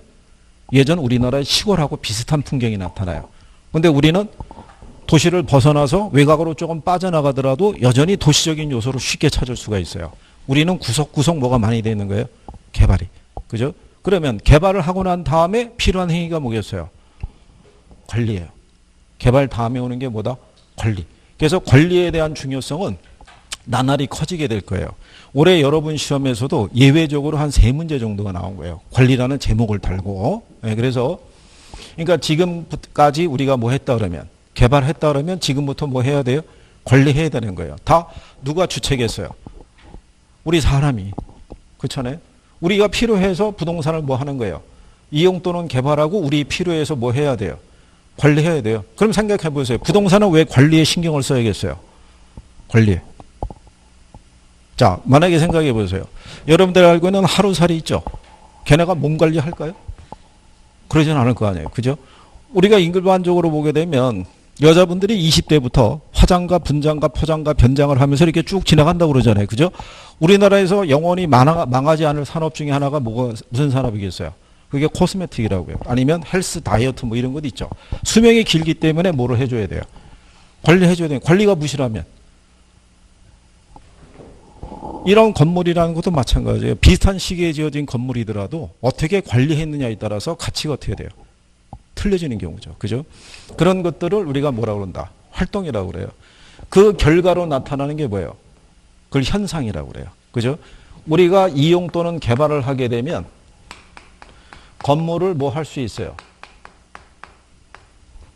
예전 우리나라의 시골하고 비슷한 풍경이 나타나요. 근데 우리는 도시를 벗어나서 외곽으로 조금 빠져나가더라도 여전히 도시적인 요소를 쉽게 찾을 수가 있어요. 우리는 구석구석 뭐가 많이 돼 있는 거예요? 개발이. 그죠? 그러면 개발을 하고 난 다음에 필요한 행위가 뭐겠어요? 관리예요. 개발 다음에 오는 게 뭐다? 관리. 그래서 관리에 대한 중요성은 나날이 커지게 될 거예요. 올해 여러분 시험에서도 예외적으로 한 3문제 정도가 나온 거예요. 관리라는 제목을 달고. 네, 그래서 그러니까 지금까지 우리가 뭐 했다 그러면 개발했다 그러면 지금부터 뭐 해야 돼요? 관리해야 되는 거예요. 다 누가 주체겠어요? 우리 사람이. 그렇잖아요. 우리가 필요해서 부동산을 뭐 하는 거예요? 이용 또는 개발하고 우리 필요해서 뭐 해야 돼요? 관리해야 돼요. 그럼 생각해 보세요. 부동산은 왜 관리에 신경을 써야겠어요? 관리에. 자, 만약에 생각해 보세요. 여러분들 알고 있는 하루살이 있죠? 걔네가 몸 관리할까요? 그러진 않을 거 아니에요. 그죠? 우리가 일반적으로 보게 되면 여자분들이 20대부터 화장과 분장과 포장과 변장을 하면서 이렇게 쭉 지나간다고 그러잖아요. 그죠? 우리나라에서 영원히 망하지 않을 산업 중에 하나가 무슨 산업이겠어요? 그게 코스메틱이라고요. 아니면 헬스 다이어트 뭐 이런 것도 있죠. 수명이 길기 때문에 뭐를 해줘야 돼요? 관리해줘야 돼요. 관리가 부실하면. 이런 건물이라는 것도 마찬가지예요. 비슷한 시기에 지어진 건물이더라도 어떻게 관리했느냐에 따라서 가치가 어떻게 돼요? 틀려지는 경우죠. 그죠? 그런 것들을 우리가 뭐라고 그런다? 활동이라고 그래요. 그 결과로 나타나는 게 뭐예요? 그걸 현상이라고 그래요. 그죠? 우리가 이용 또는 개발을 하게 되면 건물을 뭐 할 수 있어요?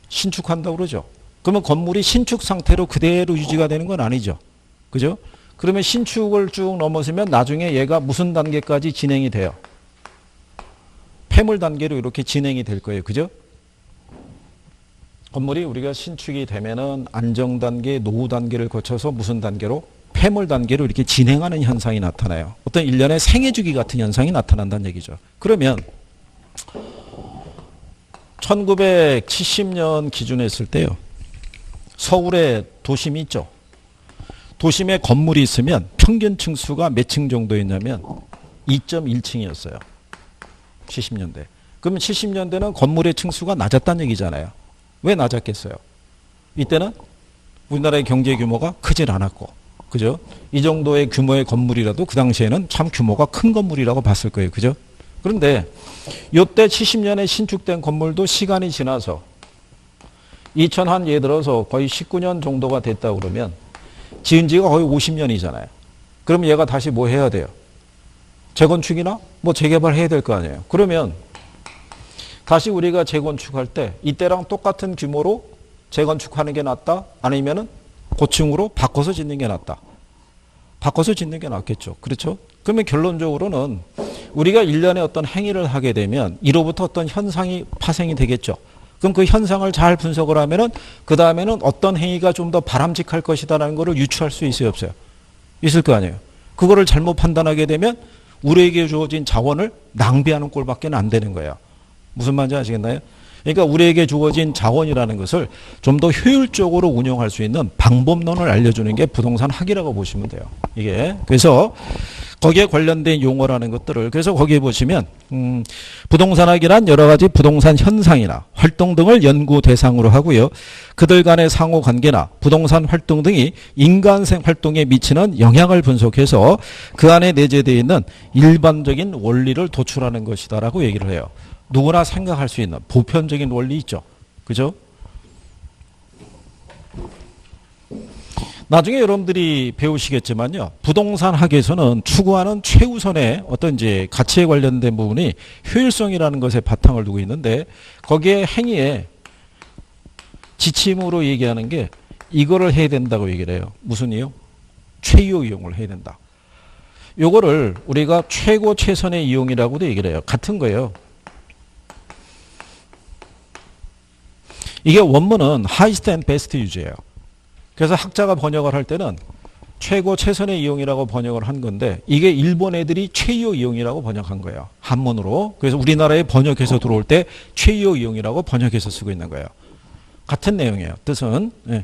신축한다고 그러죠. 그러면 건물이 신축 상태로 그대로 유지가 되는 건 아니죠. 그죠? 그러면 신축을 쭉 넘어서면 나중에 얘가 무슨 단계까지 진행이 돼요? 폐물 단계로 이렇게 진행이 될 거예요. 그죠? 건물이 우리가 신축이 되면은 안정 단계, 노후 단계를 거쳐서 무슨 단계로? 폐물 단계로 이렇게 진행하는 현상이 나타나요. 어떤 일련의 생애 주기 같은 현상이 나타난다는 얘기죠. 그러면 1970년 기준에 했을 때요. 서울에 도심이 있죠. 도심에 건물이 있으면 평균 층수가 몇 층 정도였냐면 2.1층이었어요. 70년대. 그러면 70년대는 건물의 층수가 낮았다는 얘기잖아요. 왜 낮았겠어요? 이때는 우리나라의 경제 규모가 크질 않았고, 그죠? 이 정도의 규모의 건물이라도 그 당시에는 참 규모가 큰 건물이라고 봤을 거예요. 그죠? 그런데 이때 70년에 신축된 건물도 시간이 지나서 2000한 예를 들어서 거의 19년 정도가 됐다 그러면 지은 지가 거의 50년이잖아요. 그럼 얘가 다시 뭐 해야 돼요? 재건축이나 뭐 재개발해야 될 거 아니에요. 그러면 다시 우리가 재건축할 때 이때랑 똑같은 규모로 재건축하는 게 낫다? 아니면은 고층으로 바꿔서 짓는 게 낫다? 바꿔서 짓는 게 낫겠죠. 그렇죠? 그러면 결론적으로는 우리가 일련의 어떤 행위를 하게 되면 이로부터 어떤 현상이 파생이 되겠죠. 그럼 그 현상을 잘 분석을 하면은 그 다음에는 어떤 행위가 좀 더 바람직할 것이다라는 것을 유추할 수 있어요, 없어요? 있을 거 아니에요. 그거를 잘못 판단하게 되면 우리에게 주어진 자원을 낭비하는 꼴밖에 안 되는 거예요. 무슨 말인지 아시겠나요? 그러니까 우리에게 주어진 자원이라는 것을 좀 더 효율적으로 운용할 수 있는 방법론을 알려주는 게 부동산 학이라고 보시면 돼요. 이게 그래서 거기에 관련된 용어라는 것들을 그래서 거기에 보시면 부동산학이란 여러 가지 부동산 현상이나 활동 등을 연구 대상으로 하고요. 그들 간의 상호관계나 부동산 활동 등이 인간생 활동에 미치는 영향을 분석해서 그 안에 내재되어 있는 일반적인 원리를 도출하는 것이다라고 얘기를 해요. 누구나 생각할 수 있는 보편적인 원리 있죠. 그죠? 나중에 여러분들이 배우시겠지만요. 부동산 학에서는 추구하는 최우선의 어떤 이제 가치에 관련된 부분이 효율성이라는 것에 바탕을 두고 있는데 거기에 행위에 지침으로 얘기하는 게 이거를 해야 된다고 얘기를 해요. 무슨 이유? 최유 이용을 해야 된다. 요거를 우리가 최고 최선의 이용이라고도 얘기를 해요. 같은 거예요. 이게 원문은 highest and best use예요. 그래서 학자가 번역을 할 때는 최고 최선의 이용이라고 번역을 한 건데 이게 일본 애들이 최유 이용이라고 번역한 거예요. 한문으로. 그래서 우리나라에 번역해서 들어올 때 최유 이용이라고 번역해서 쓰고 있는 거예요. 같은 내용이에요. 뜻은. 예.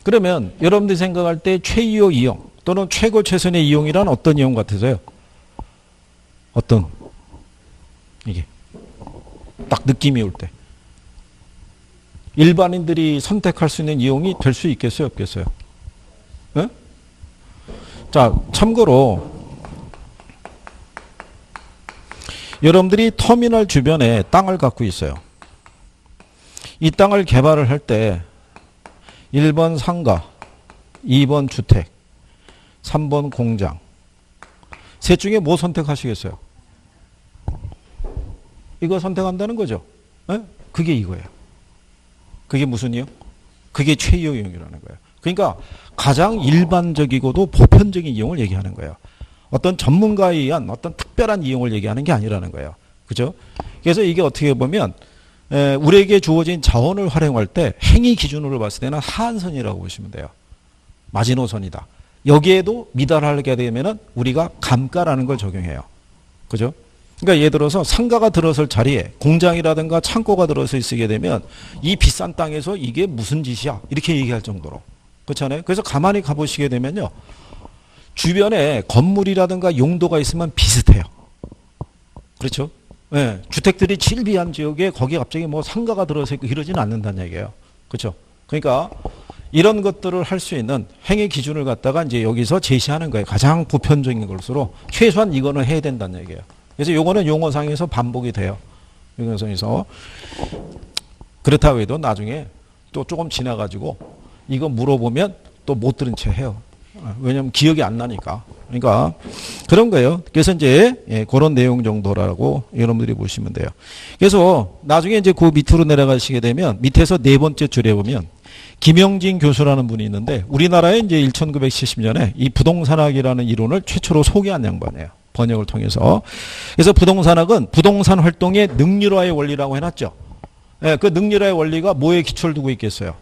그러면 여러분들이 생각할 때 최유 이용 또는 최고 최선의 이용이란 어떤 이용 같으세요? 어떤? 이게 딱 느낌이 올 때. 일반인들이 선택할 수 있는 이용이 될 수 있겠어요? 없겠어요? 네? 자, 참고로 여러분들이 터미널 주변에 땅을 갖고 있어요. 이 땅을 개발을 할 때 1번 상가, 2번 주택, 3번 공장 셋 중에 뭐 선택하시겠어요? 이거 선택한다는 거죠. 네? 그게 이거예요. 그게 무슨 이용? 그게 최유 이용이라는 거예요. 그러니까 가장 일반적이고도 보편적인 이용을 얘기하는 거예요. 어떤 전문가에 의한 어떤 특별한 이용을 얘기하는 게 아니라는 거예요. 그죠? 그래서 이게 어떻게 보면 우리에게 주어진 자원을 활용할 때 행위 기준으로 봤을 때는 하한선이라고 보시면 돼요. 마지노선이다. 여기에도 미달하게 되면은 우리가 감가라는 걸 적용해요. 그죠? 그러니까 예를 들어서 상가가 들어설 자리에 공장이라든가 창고가 들어서 있게 되면 이 비싼 땅에서 이게 무슨 짓이야 이렇게 얘기할 정도로 그렇잖아요. 그래서 가만히 가보시게 되면요 주변에 건물이라든가 용도가 있으면 비슷해요. 그렇죠? 네, 주택들이 질비한 지역에 거기에 갑자기 뭐 상가가 들어서 있고 이러지는 않는다는 얘기예요. 그렇죠? 그러니까 이런 것들을 할 수 있는 행위 기준을 갖다가 이제 여기서 제시하는 거예요. 가장 보편적인 것으로 최소한 이거는 해야 된다는 얘기예요. 그래서 요거는 용어상에서 반복이 돼요. 용어상에서. 그렇다고 해도 나중에 또 조금 지나가지고 이거 물어보면 또 못 들은 채 해요. 왜냐면 기억이 안 나니까. 그러니까 그런 거예요. 그래서 이제 그런 내용 정도라고 여러분들이 보시면 돼요. 그래서 나중에 이제 그 밑으로 내려가시게 되면 밑에서 네 번째 줄에 보면 김영진 교수라는 분이 있는데 우리나라에 이제 1970년에 이 부동산학이라는 이론을 최초로 소개한 양반이에요. 번역을 통해서. 그래서 부동산학은 부동산 활동의 능률화의 원리라고 해놨죠. 예, 그 능률화의 원리가 뭐에 기초를 두고 있겠어요?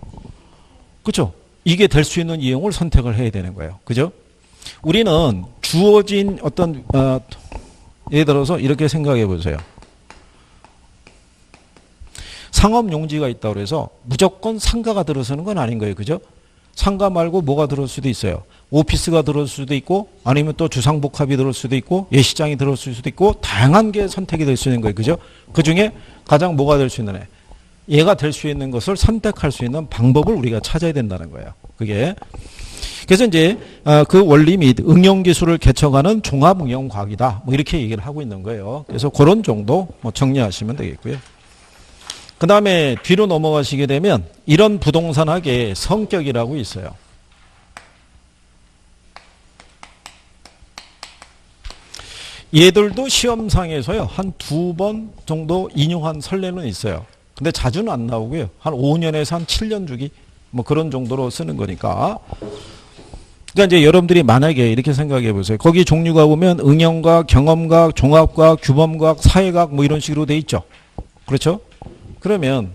그렇죠? 이게 될 수 있는 이용을 선택을 해야 되는 거예요. 그죠? 우리는 주어진 어떤 예를 들어서 이렇게 생각해 보세요. 상업 용지가 있다고 해서 무조건 상가가 들어서는 건 아닌 거예요. 그죠? 상가 말고 뭐가 들어올 수도 있어요. 오피스가 들어올 수도 있고 아니면 또 주상복합이 들어올 수도 있고 예시장이 들어올 수도 있고 다양한 게 선택이 될 수 있는 거예요. 그죠? 그중에 가장 뭐가 될 수 있는 애? 얘가 될 수 있는 것을 선택할 수 있는 방법을 우리가 찾아야 된다는 거예요. 그게. 그래서 이제 그 원리 및 응용 기술을 개척하는 종합 응용 과학이다. 뭐 이렇게 얘기를 하고 있는 거예요. 그래서 그런 정도 뭐 정리하시면 되겠고요. 그 다음에 뒤로 넘어가시게 되면 이런 부동산학의 성격이라고 있어요. 얘들도 시험상에서요. 한 2번 정도 인용한 선례는 있어요. 근데 자주는 안 나오고요. 한 5년에서 한 7년 주기 뭐 그런 정도로 쓰는 거니까. 그러니까 이제 여러분들이 만약에 이렇게 생각해 보세요. 거기 종류가 보면 응용과학, 경험과학, 종합과학, 규범과학, 사회과학 뭐 이런 식으로 돼 있죠. 그렇죠? 그러면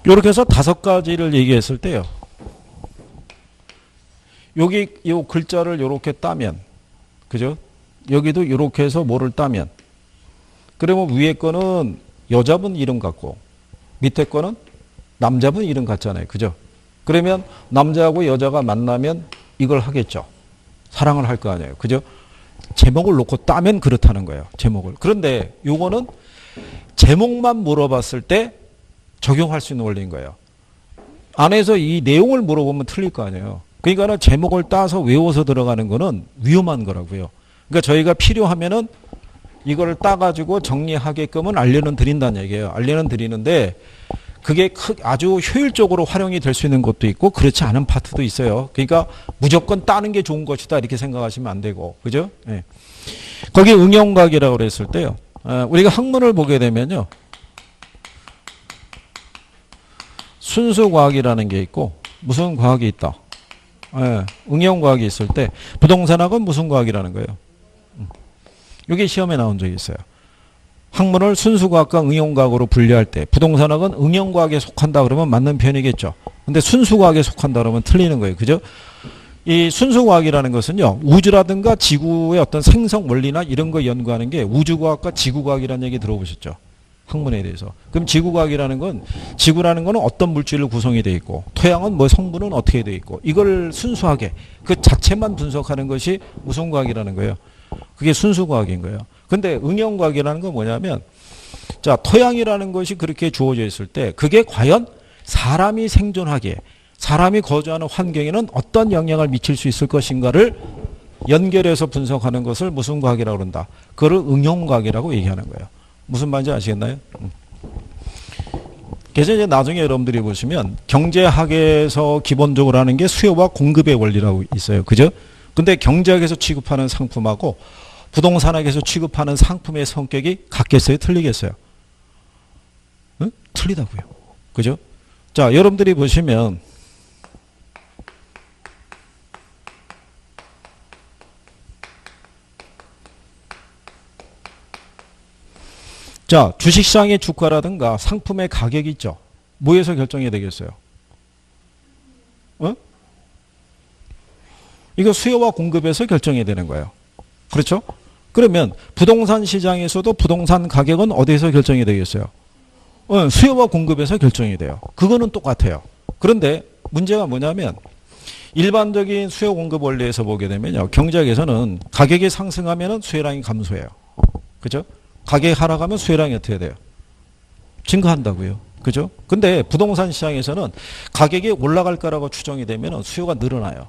이렇게 해서 5가지를 얘기했을 때요. 여기 요 글자를 이렇게 따면 그죠? 여기도 이렇게 해서 뭐를 따면 그러면 위에 거는 여자분 이름 같고 밑에 거는 남자분 이름 같잖아요. 그죠? 그러면 남자하고 여자가 만나면 이걸 하겠죠. 사랑을 할 거 아니에요. 그죠? 제목을 놓고 따면 그렇다는 거예요. 제목을. 그런데 요거는 제목만 물어봤을 때 적용할 수 있는 원리인 거예요. 안에서 이 내용을 물어보면 틀릴 거 아니에요. 그러니까는 제목을 따서 외워서 들어가는 거는 위험한 거라고요. 그러니까 저희가 필요하면은 이거를 따가지고 정리하게끔은 알려는 드린다는 얘기예요. 알려는 드리는데 그게 아주 효율적으로 활용이 될 수 있는 것도 있고 그렇지 않은 파트도 있어요. 그러니까 무조건 따는 게 좋은 것이다 이렇게 생각하시면 안 되고 그죠? 예. 거기 응용과학이라고 그랬을 때요. 우리가 학문을 보게 되면요. 순수과학이라는 게 있고 무슨 과학이 있다. 예. 응용과학이 있을 때 부동산학은 무슨 과학이라는 거예요. 이게 시험에 나온 적이 있어요. 학문을 순수과학과 응용과학으로 분류할 때 부동산학은 응용과학에 속한다 그러면 맞는 편이겠죠. 근데 순수과학에 속한다 그러면 틀리는 거예요. 그죠? 이 순수과학이라는 것은요. 우주라든가 지구의 어떤 생성 원리나 이런 거 연구하는 게 우주과학과 지구과학이라는 얘기 들어보셨죠? 학문에 대해서. 그럼 지구과학이라는 건 지구라는 거는 어떤 물질로 구성이 되어 있고 토양은 뭐 성분은 어떻게 되어 있고 이걸 순수하게 그 자체만 분석하는 것이 무슨 과학이라는 거예요. 그게 순수과학인 거예요. 근데 응용과학이라는 건 뭐냐면 자 토양이라는 것이 그렇게 주어져 있을 때 그게 과연 사람이 생존하기에 사람이 거주하는 환경에는 어떤 영향을 미칠 수 있을 것인가를 연결해서 분석하는 것을 무슨 과학이라고 그런다. 그걸 응용과학이라고 얘기하는 거예요. 무슨 말인지 아시겠나요? 그래서 이제 나중에 여러분들이 보시면 경제학에서 기본적으로 하는 게 수요와 공급의 원리라고 있어요. 그죠? 근데 경제학에서 취급하는 상품하고 부동산학에서 취급하는 상품의 성격이 같겠어요? 틀리겠어요? 응? 틀리다고요. 그죠? 자, 여러분들이 보시면 자, 주식시장의 주가라든가 상품의 가격이 있죠. 뭐에서 결정이 되겠어요? 어? 이거 수요와 공급에서 결정이 되는 거예요. 그렇죠? 그러면 부동산 시장에서도 부동산 가격은 어디에서 결정이 되겠어요? 수요와 공급에서 결정이 돼요. 그거는 똑같아요. 그런데 문제가 뭐냐면 일반적인 수요 공급 원리에서 보게 되면요. 경제학에서는 가격이 상승하면 수요량이 감소해요. 그죠? 가격이 하락하면 수요량이 어떻게 돼요? 증가한다고요. 그죠? 근데 부동산 시장에서는 가격이 올라갈 거라고 추정이 되면 수요가 늘어나요.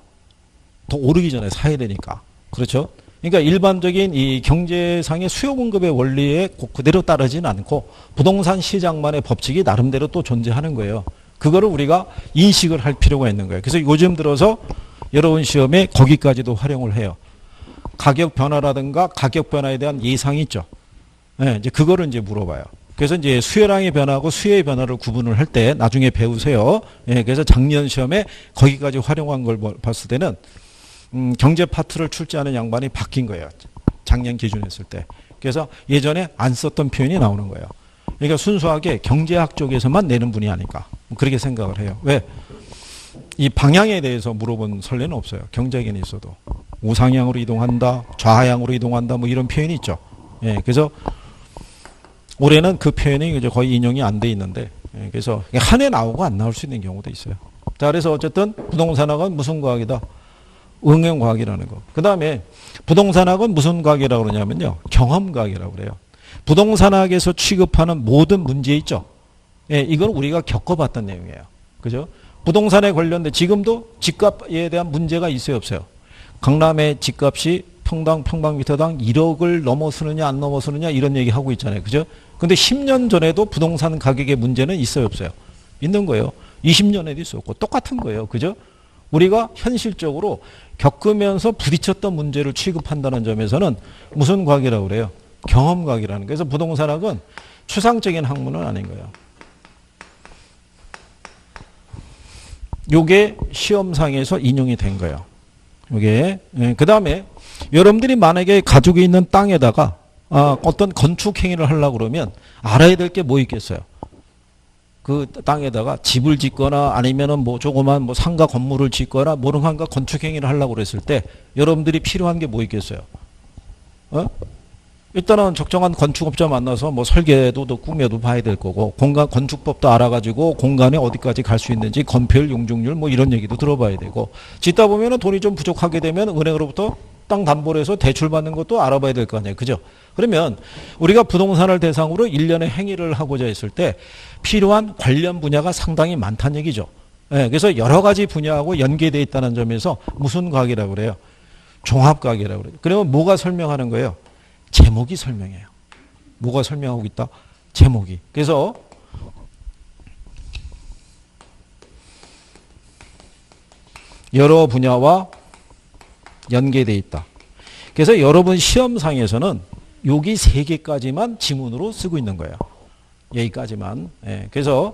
더 오르기 전에 사야 되니까. 그렇죠? 그러니까 일반적인 이 경제상의 수요 공급의 원리에 그대로 따르지는 않고 부동산 시장만의 법칙이 나름대로 또 존재하는 거예요. 그거를 우리가 인식을 할 필요가 있는 거예요. 그래서 요즘 들어서 여러분 시험에 거기까지도 활용을 해요. 가격 변화라든가 가격 변화에 대한 예상이 있죠. 네, 이제 그거를 이제 물어봐요. 그래서 이제 수요량의 변화하고 수요의 변화를 구분을 할 때 나중에 배우세요. 예, 그래서 작년 시험에 거기까지 활용한 걸 봤을 때는 경제 파트를 출제하는 양반이 바뀐 거예요. 작년 기준했을 때. 그래서 예전에 안 썼던 표현이 나오는 거예요. 그러니까 순수하게 경제학 쪽에서만 내는 분이 아닐까. 그렇게 생각을 해요. 왜? 이 방향에 대해서 물어본 선례는 없어요. 경제학에는 있어도. 우상향으로 이동한다, 좌하향으로 이동한다, 뭐 이런 표현이 있죠. 예, 그래서 올해는 그 표현이 이제 거의 인용이 안 돼 있는데, 예, 그래서 한 해 나오고 안 나올 수 있는 경우도 있어요. 자, 그래서 어쨌든 부동산학은 무슨 과학이다? 응용과학이라는 거. 그 다음에 부동산학은 무슨 과학이라고 그러냐면요. 경험과학이라고 그래요. 부동산학에서 취급하는 모든 문제 있죠. 예, 이건 우리가 겪어봤던 내용이에요. 그죠? 부동산에 관련된 지금도 집값에 대한 문제가 있어요, 없어요? 강남의 집값이 평당, 평방미터당 1억을 넘어서느냐 안 넘어서느냐 이런 얘기 하고 있잖아요. 그죠? 근데 10년 전에도 부동산 가격의 문제는 있어요, 없어요? 있는 거예요. 20년에도 있었고 똑같은 거예요. 그죠? 우리가 현실적으로 겪으면서 부딪혔던 문제를 취급한다는 점에서는 무슨 과학이라고 그래요? 경험과학이라는 거예요. 그래서 부동산학은 추상적인 학문은 아닌 거예요. 요게 시험상에서 인용이 된 거예요. 요게. 그 다음에 여러분들이 만약에 가지고 있는 땅에다가 어떤 건축 행위를 하려고 그러면 알아야 될 게 뭐 있겠어요? 그 땅에다가 집을 짓거나 아니면은 뭐 조그만 뭐 상가 건물을 짓거나 뭐른가 건축 행위를 하려고 그랬을 때 여러분들이 필요한 게 뭐 있겠어요? 일단은 적정한 건축업자 만나서 뭐 설계도 꾸며도 봐야 될 거고 공간 건축법도 알아가지고 공간에 어디까지 갈 수 있는지 건폐율, 용적률 뭐 이런 얘기도 들어봐야 되고 짓다 보면은 돈이 좀 부족하게 되면 은행으로부터 땅 담보를 해서 대출 받는 것도 알아봐야 될 거 아니에요. 그죠? 그러면 우리가 부동산을 대상으로 일련의 행위를 하고자 했을 때 필요한 관련 분야가 상당히 많다는 얘기죠. 예, 그래서 여러 가지 분야하고 연계되어 있다는 점에서 무슨 과학이라고 그래요? 종합과학이라고 그래요. 그러면 뭐가 설명하는 거예요? 제목이 설명해요. 뭐가 설명하고 있다? 제목이. 그래서 여러 분야와 연계되어 있다. 그래서 여러분 시험상에서는 여기 3개까지만 지문으로 쓰고 있는 거예요. 여기까지만. 예, 그래서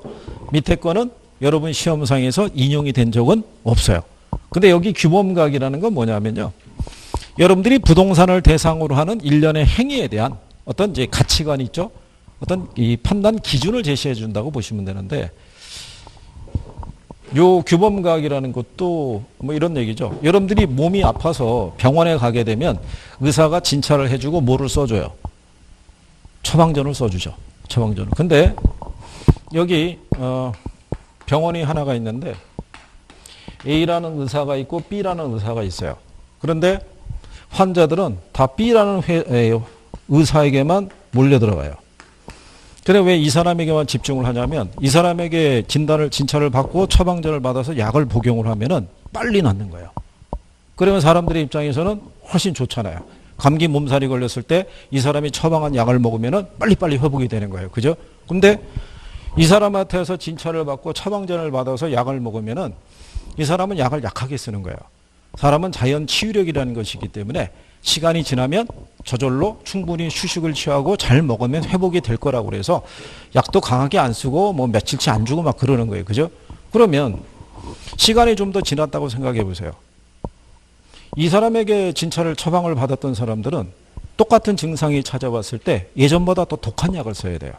밑에 거는 여러분 시험상에서 인용이 된 적은 없어요. 근데 여기 규범각이라는 건 뭐냐면요. 여러분들이 부동산을 대상으로 하는 일련의 행위에 대한 어떤 이제 가치관이 있죠. 어떤 이 판단 기준을 제시해 준다고 보시면 되는데 요 규범과학이라는 것도 뭐 이런 얘기죠. 여러분들이 몸이 아파서 병원에 가게 되면 의사가 진찰을 해주고 뭐를 써줘요? 처방전을 써주죠. 처방전을. 근데 여기 병원이 하나가 있는데 A라는 의사가 있고 B라는 의사가 있어요. 그런데 환자들은 다 B라는 의사에게만 몰려들어가요. 그래 왜 이 사람에게만 집중을 하냐면 이 사람에게 진찰을 받고 처방전을 받아서 약을 복용을 하면은 빨리 낫는 거예요. 그러면 사람들의 입장에서는 훨씬 좋잖아요. 감기 몸살이 걸렸을 때 이 사람이 처방한 약을 먹으면은 빨리빨리 회복이 되는 거예요. 그죠? 근데 이 사람한테서 진찰을 받고 처방전을 받아서 약을 먹으면은 이 사람은 약을 약하게 쓰는 거예요. 사람은 자연 치유력이라는 것이기 때문에 시간이 지나면 저절로 충분히 휴식을 취하고 잘 먹으면 회복이 될 거라고 그래서 약도 강하게 안 쓰고 뭐 며칠치 안 주고 막 그러는 거예요. 그죠? 그러면 시간이 좀 더 지났다고 생각해 보세요. 이 사람에게 진찰을 처방을 받았던 사람들은 똑같은 증상이 찾아왔을 때 예전보다 더 독한 약을 써야 돼요.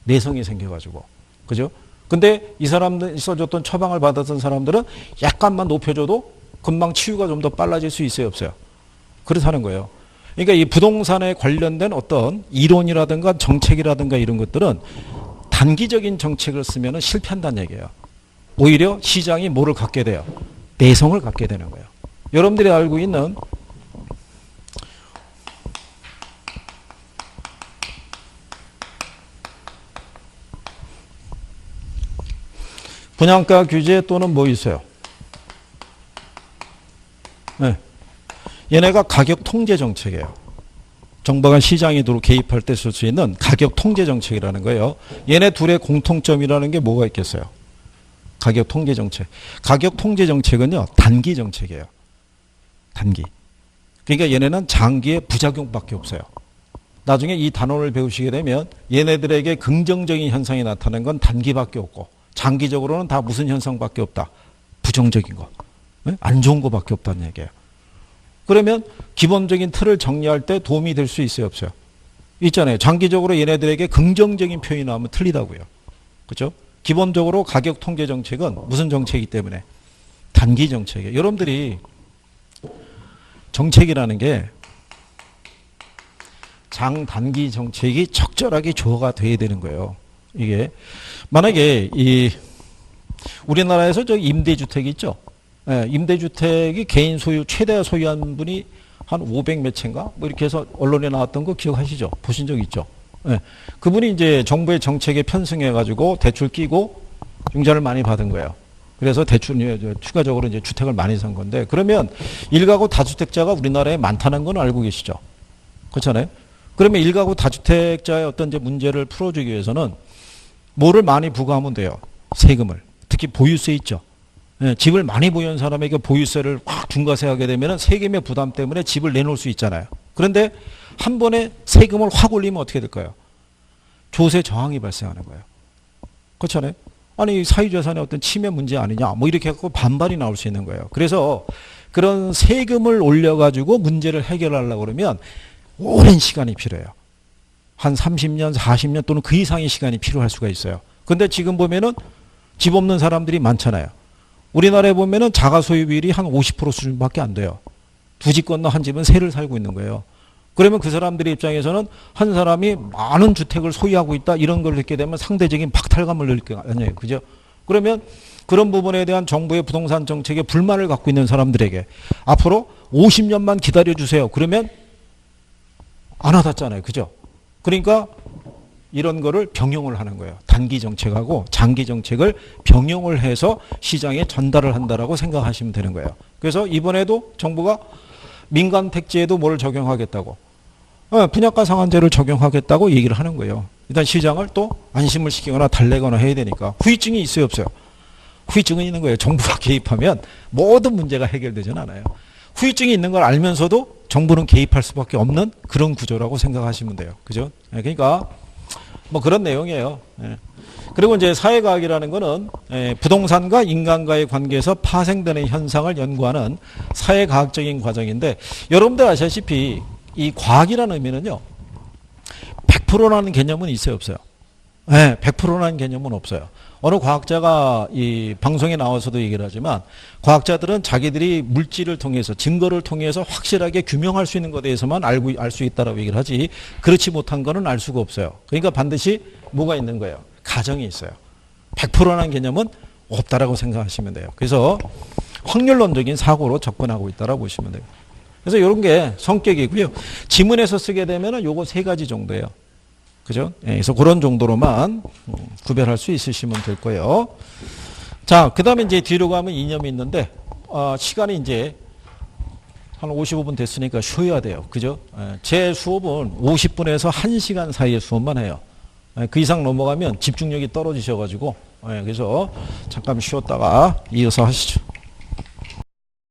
내성이 생겨가지고. 그죠? 근데 이 사람들이 써줬던 처방을 받았던 사람들은 약간만 높여줘도 금방 치유가 좀 더 빨라질 수 있어요, 없어요? 그렇다는 거예요. 그러니까 이 부동산에 관련된 어떤 이론이라든가 정책이라든가 이런 것들은 단기적인 정책을 쓰면 실패한다는 얘기예요. 오히려 시장이 뭐를 갖게 돼요? 내성을 갖게 되는 거예요. 여러분들이 알고 있는 분양가 규제 또는 뭐 있어요? 네. 얘네가 가격 통제 정책이에요. 정부가 시장에 개입할 때 쓸 수 있는 가격 통제 정책이라는 거예요. 얘네 둘의 공통점이라는 게 뭐가 있겠어요? 가격 통제 정책. 가격 통제 정책은요, 단기 정책이에요. 단기. 그러니까 얘네는 장기의 부작용밖에 없어요. 나중에 이 단원을 배우시게 되면 얘네들에게 긍정적인 현상이 나타나는 건 단기밖에 없고 장기적으로는 다 무슨 현상밖에 없다. 부정적인 거. 안 좋은 거밖에 없다는 얘기예요. 그러면 기본적인 틀을 정리할 때 도움이 될 수 있어요, 없어요? 있잖아요. 장기적으로 얘네들에게 긍정적인 표현이 나오면 틀리다고요. 그렇죠? 기본적으로 가격 통제 정책은 무슨 정책이기 때문에? 단기 정책이에요. 여러분들이 정책이라는 게 장단기 정책이 적절하게 조화가 돼야 되는 거예요. 이게 만약에 이 우리나라에서 저 임대주택이 있죠. 예, 임대주택이 개인 소유 최대 소유한 분이 한 500 몇 채인가 뭐 이렇게 해서 언론에 나왔던 거 기억하시죠? 보신 적 있죠? 예, 그분이 이제 정부의 정책에 편승해 가지고 대출 끼고 융자를 많이 받은 거예요. 그래서 대출 추가적으로 이제 주택을 많이 산 건데 그러면 일가구 다주택자가 우리나라에 많다는 건 알고 계시죠? 그렇잖아요. 그러면 일가구 다주택자의 어떤 이제 문제를 풀어주기 위해서는 뭐를 많이 부과하면 돼요? 세금을. 특히 보유세 있죠. 예, 집을 많이 보유한 사람에게 보유세를 확 중과세하게 되면 세금의 부담 때문에 집을 내놓을 수 있잖아요. 그런데 한 번에 세금을 확 올리면 어떻게 될까요? 조세 저항이 발생하는 거예요. 그렇잖아요. 아니 사유재산의 어떤 침해 문제 아니냐 뭐 이렇게 해서 반발이 나올 수 있는 거예요. 그래서 그런 세금을 올려가지고 문제를 해결하려고 그러면 오랜 시간이 필요해요. 한 30년, 40년 또는 그 이상의 시간이 필요할 수가 있어요. 근데 지금 보면은 집 없는 사람들이 많잖아요. 우리나라에 보면은 자가 소유 비율이 한 50% 수준밖에 안 돼요. 두 집 건너 한 집은 세를 살고 있는 거예요. 그러면 그 사람들의 입장에서는 한 사람이 많은 주택을 소유하고 있다 이런 걸 듣게 되면 상대적인 박탈감을 느낄 거 아니에요. 그죠? 그러면 그런 부분에 대한 정부의 부동산 정책에 불만을 갖고 있는 사람들에게 앞으로 50년만 기다려주세요. 그러면 안 와닿잖아요. 그죠? 그러니까 이런 거를 병용을 하는 거예요. 단기 정책하고 장기 정책을 병용을 해서 시장에 전달을 한다라고 생각하시면 되는 거예요. 그래서 이번에도 정부가 민간 택지에도 뭘 적용하겠다고 분양가 상한제를 적용하겠다고 얘기를 하는 거예요. 일단 시장을 또 안심을 시키거나 달래거나 해야 되니까 후유증이 있어요, 없어요? 후유증은 있는 거예요. 정부가 개입하면 모든 문제가 해결되지는 않아요. 후유증이 있는 걸 알면서도 정부는 개입할 수밖에 없는 그런 구조라고 생각하시면 돼요. 그죠? 그러니까 뭐 그런 내용이에요. 그리고 이제 사회과학이라는 거는 부동산과 인간과의 관계에서 파생되는 현상을 연구하는 사회과학적인 과정인데 여러분들 아시다시피 이 과학이라는 의미는요. 100%라는 개념은 있어요, 없어요? 100%라는 개념은 없어요. 어느 과학자가 이 방송에 나와서도 얘기를 하지만 과학자들은 자기들이 물질을 통해서 증거를 통해서 확실하게 규명할 수 있는 것에 대해서만 알 수 있다라고 얘기를 하지 그렇지 못한 거는 알 수가 없어요. 그러니까 반드시 뭐가 있는 거예요? 가정이 있어요. 100%라는 개념은 없다라고 생각하시면 돼요. 그래서 확률론적인 사고로 접근하고 있다라고 보시면 돼요. 그래서 이런 게 성격이고요. 지문에서 쓰게 되면은 요거 세 가지 정도예요. 그죠? 그래서 그런 정도로만 구별할 수 있으시면 될 거예요. 자, 그 다음에 이제 뒤로 가면 이념이 있는데, 시간이 이제 한 55분 됐으니까 쉬어야 돼요. 그죠? 제 수업은 50분에서 1시간 사이의 수업만 해요. 그 이상 넘어가면 집중력이 떨어지셔가지고, 그래서 잠깐 쉬었다가 이어서 하시죠.